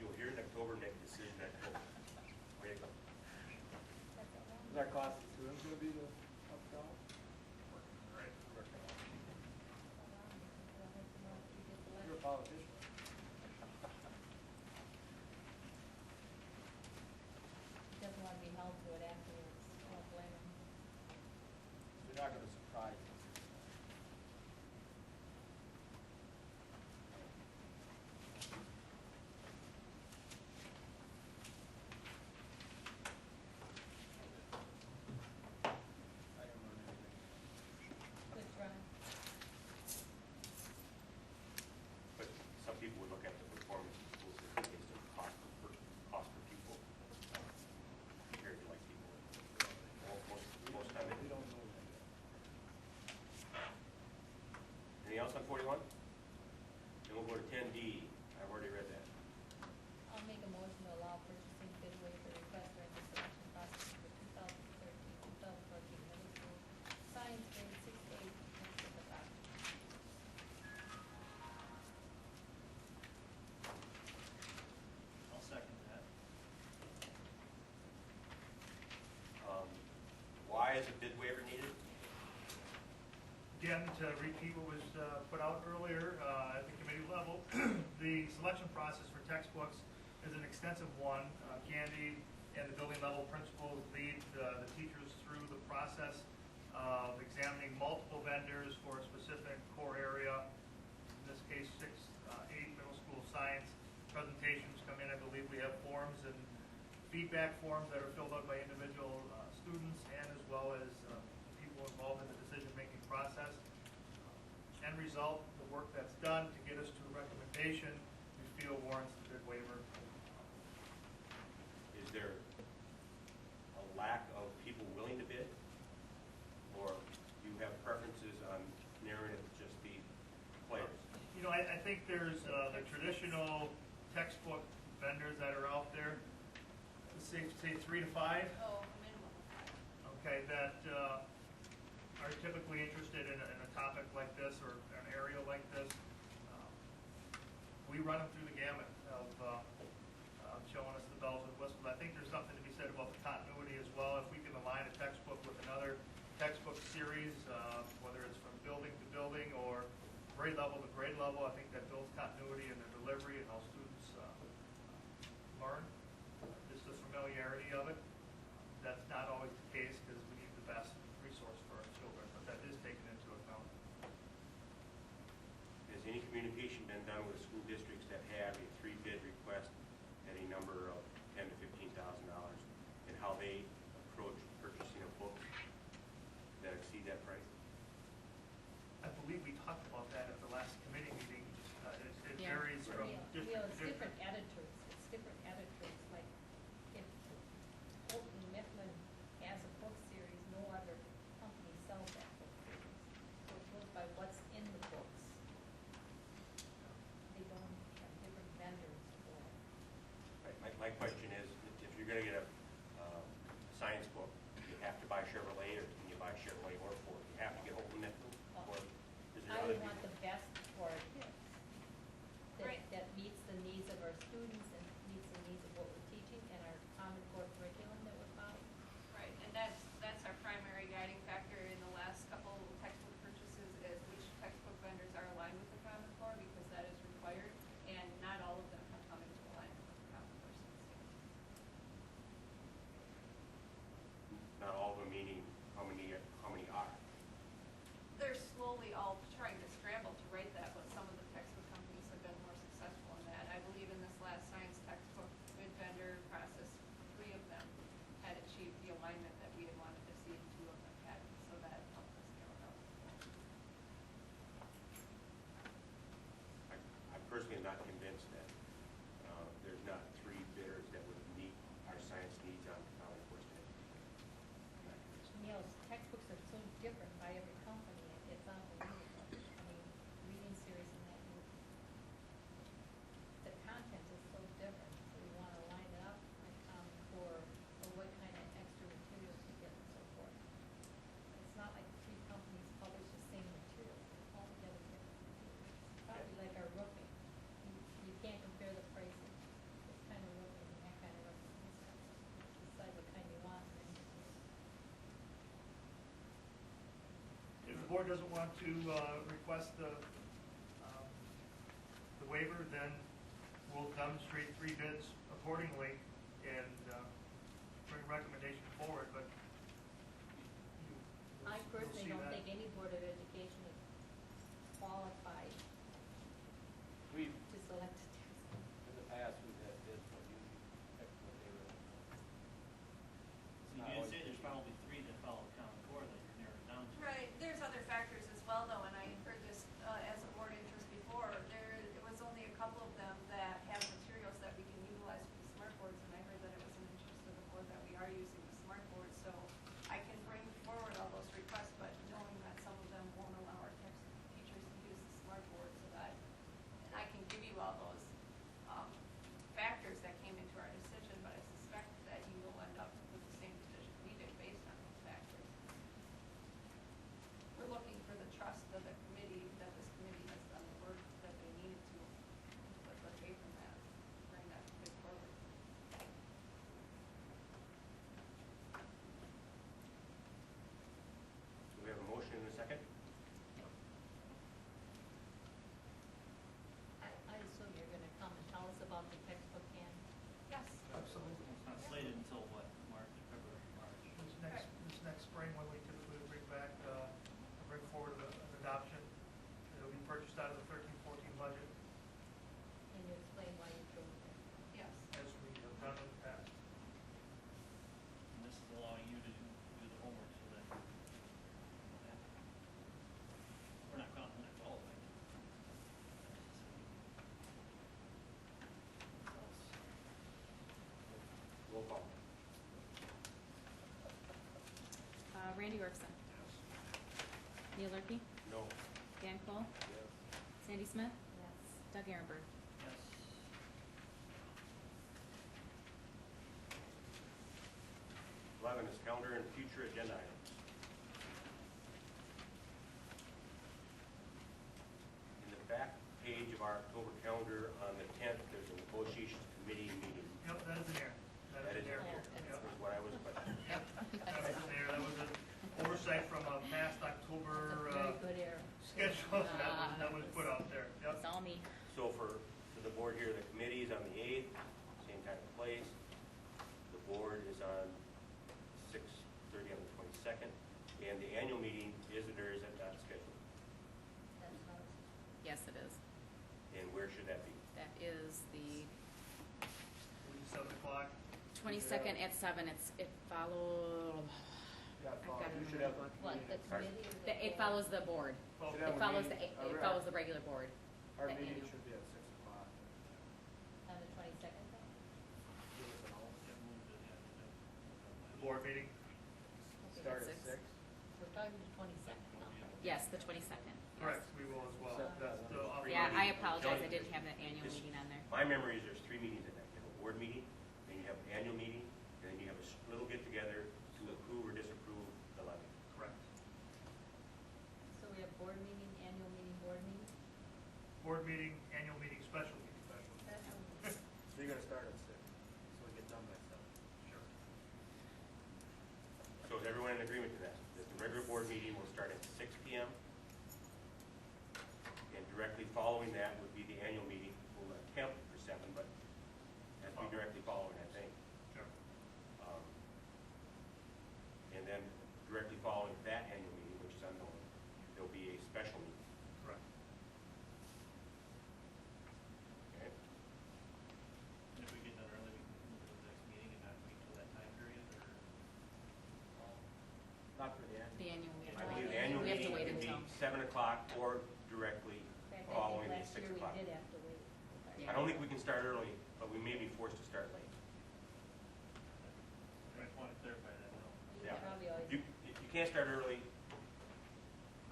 You'll hear in October, make a decision in October. Way to go. Is our cost of students gonna be the up, down? Working on it right. Working on it. You're a politician. Doesn't want to be held to it afterwards. I don't blame him. You're not gonna surprise us. I didn't learn anything. Good try. But some people would look at the performance of schools based on cost per pupil. Compared to like people, most time. We don't know that yet. Anything else on 41? Then we'll go to 10D. I've already read that. I'll make a motion to allow purchasing bid waiver request during the selection process for 2013-2014 middle school science grade 6 to 8 textbook adoption. I'll second that. Why is a bid waiver needed? Again, to repeat what was put out earlier at the committee level, the selection process for textbooks is an extensive one. Candy and the building level principals lead the teachers through the process of examining multiple vendors for a specific core area. In this case, 8 middle school science. Presentations come in. I believe we have forms and feedback forms that are filled out by individual students and as well as people involved in the decision-making process. End result, the work that's done to get us to a recommendation we feel warrants the bid waiver. Is there a lack of people willing to bid? Or do you have preferences on narrowing it to just the players? You know, I think there's the traditional textbook vendors that are out there, say 3 to 5. Oh, minimum. Okay, that are typically interested in a topic like this or an area like this. We run them through the gamut of showing us the bells and whistles. I think there's something to be said about the continuity as well. If we can align a textbook with another textbook series, whether it's from building to building or grade level to grade level, I think that builds continuity in the delivery and how students learn. Just the familiarity of it. That's not always the case because we need the best resource for our children, but that is taken into account. Has any communication been done with school districts that have a 3-bid request at a number of $10,000 to $15,000 and how they approach purchasing of books that exceed that price? I believe we talked about that at the last committee meeting. It Yeah. varies from You know, it's different. different editors, it's different editors, like, if Houghton Mifflin has a book series, no other company sells that book series. So it goes by what's in the books. They don't have different vendors for it. My question is, if you're going to get a science book, do you have to buy Chevrolet or can you buy Chevrolet or Ford? You have to get Holden Mifflin? Or is there I other would want people? the best for our kids. Right. That meets the needs of our students and meets the needs of what we're teaching and our Common Core curriculum that we're following. Right, and that's our primary guiding factor in the last couple textbook purchases is which textbook vendors are aligned with the Common Core because that is required, and not all of them have come into alignment with the Common Core since yet. Not all of them, meaning how many are? They're slowly all trying to scramble to write that, but some of the textbook companies have been more successful in that. I believe in this last science textbook bid vendor process, 3 of them had achieved the alignment that we had wanted to see, and 2 of them hadn't, so that helped us scale it up. I'm personally not convinced that there's not 3 bidders that would meet our science needs on Common Core standards. I'm not convinced. You know, textbooks are so different by every company, it's unbelievable. I mean, reading series and that, the content is so different, so we want to line it up like Common Core or what kind of extra materials to get and so forth. It's not like 3 companies publish the same materials, they're altogether different materials. Probably like our roofing, you can't compare the prices, this kind of roofing and that kind of roofing, decide what kind you want. If the board doesn't want to request the waiver, then we'll demonstrate 3 bids accordingly and bring a recommendation forward, but I you'll personally see don't that. think any Board of Education is qualified We've, to select a textbook. in the past, we've had bids, but usually pick what they were. It's You not did always say there's the probably 3 that follow Common Core that you're narrowing down to. Right, there's other factors as well though, and I heard this as a board interest before. It was only a couple of them that have materials that we can utilize for the smart boards, and I heard that it was an interest of the board that we are using the smart boards. So I can bring forward all those requests, but knowing that some of them won't allow our text teachers to use the Randy Orfson. Neil Lurkey. No. Dan Cole. Sandy Smith. Yes. Doug Ehrenberg. Yes. 11 is calendar and future agenda items. In the back page of our October calendar on the 10th, there's a negotiations committee meeting. Yep, that is in there. That is there. here. Yep. That was what I was questioning. That was in there. That was an oversight from a past October Very good error. schedule that was put out there. Yep. It's all me. So for the board here, the committee is on the 8th, same time and place. The board is on 6:30 on the 22nd. And the annual meeting is or is it not scheduled? That's how it's. Yes, it is. And where should that be? That is the 7 o'clock. 22nd at 7. It follows. Yeah, I've got it you in should my have. book. What, the committee or the? It follows the board. Well, Should have It a follows meeting- it follows the regular board. Our the meeting annual. should be at 6 o'clock. On the 22nd then? Give us an hour. Yeah, moved it, yeah. Board meeting. Okay, Start Six. at 6. We're talking the 22nd now. Yes, the 22nd. Yes. Correct, we will as well. Set that That's one. the off- Yeah, I apologize. I didn't have the annual It's- meeting on there. My memory is there's 3 meetings in that. You have a board meeting, then you have an annual meeting, and then you have a little get-together to approve or disapprove the levy. Correct. So we have board meeting, annual meeting, board meeting? Board meeting, annual meeting, special meeting. So you're gonna start at 6, so we get done by 7. Sure. So is everyone in agreement to that? That the regular board meeting will start at 6 p.m.? And directly following that would be the annual meeting. We'll attempt for 7, but has to be directly following, I think. Sure. And then directly following that annual meeting, which is unknown, there'll be a special meeting. Correct. Okay? And if we get done early, we can move to the next meeting and not wait till that time period, or? Not for the end. The annual meeting. I believe the annual We have to meeting wait would be until. 7 o'clock or directly In fact, following I the think 6 last year o'clock. we did have to wait. I don't think we can start early, but we may be forced to start late. I just want to clarify that, no. You Yeah. probably always. You can't start early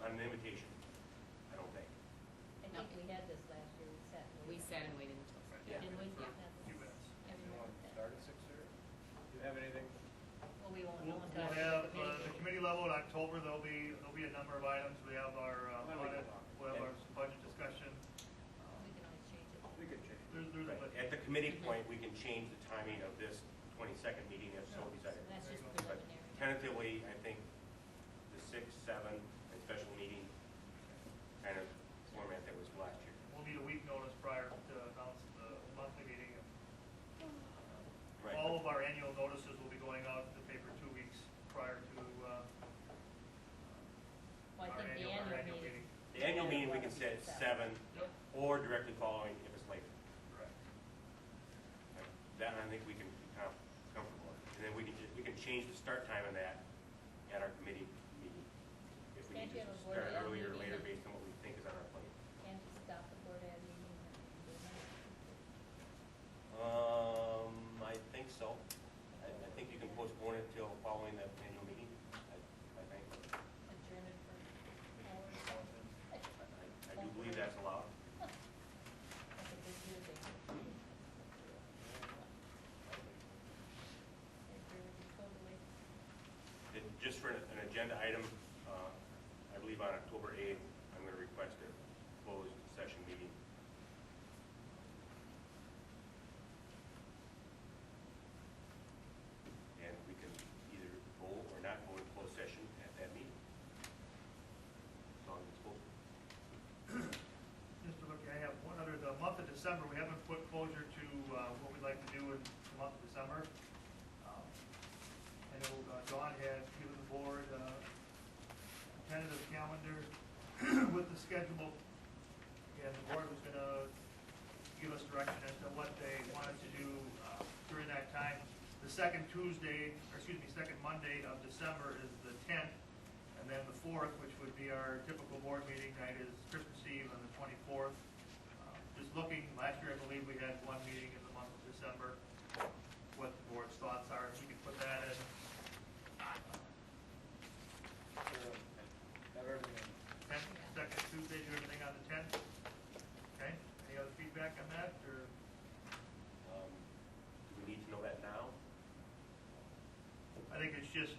on an invitation, I don't think. I think we had this last year, we sat and We waited. sat and waited until. Yeah. Didn't we? For Yeah, a few minutes. I You remember want to that. start at 6 or? Do you have anything? Well, we won't We'll know until. we'll have, the committee level in October, there'll be a number of items. We have our When we audit, get on. we'll have our budget discussion. We can always change it. We could change. There's a, Right. At the committee point, we can change the timing of this 22nd meeting if so desired. That's just But preliminary. tentatively, I think the 6, 7, and special meeting kind of format that was last year. we'll need a week notice prior to announce the monthly meeting. Right. All of our annual notices will be going out in the paper 2 weeks prior to Well, I our think the annual annual meeting. The annual meeting, we can set at 7 Yep. or directly following if it's later. Correct. That I think we can be comfortable with. And then we can change the start time of that at our committee meeting. If we Can't need you to have a board start ad earlier or meeting later and- based on what we think is on our plate. Can't you stop the board ad meeting and do that? I think so. I think you can postpone it till following the annual meeting, I think. Adjourn it for hours? I do believe that's allowed. That's a big deal, Dave. I agree with you totally. And just for an agenda item, I believe on October 8th, I'm going to request a closed session meeting. And we can either vote or not vote in closed session at that meeting. As long as it's posted. Mr. Looky, I have one other, the month of December, we haven't put closure to what we'd like to do in the month of December. I know Dawn had given the board a tentative calendar with the schedule, and the board was gonna give us direction as to what they wanted to do during that time. The second Monday of December is the 10th, and then the 4th, which would be our typical board meeting night, is Christmas Eve on the 24th. Just looking, last year I believe we had one meeting in the month of December. What the board's thoughts are, if we could put that in I think it's just,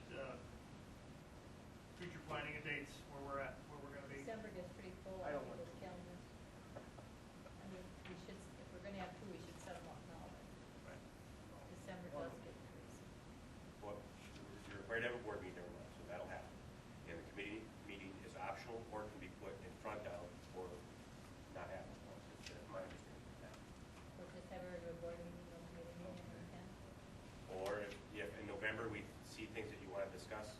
future planning and dates where we're at, where we're gonna be. December gets pretty full, I I don't think, want with calendars. I mean, we should, if we're gonna have two, we should set them up now, but Right. December does get crazy. Well, you're required to have a board meeting every month, so that'll happen. And the committee meeting is optional or can be put in front of or not happen. That's my understanding now. So just have a regular board meeting, no committee meeting, and then. Or if in November we see things that you want to discuss,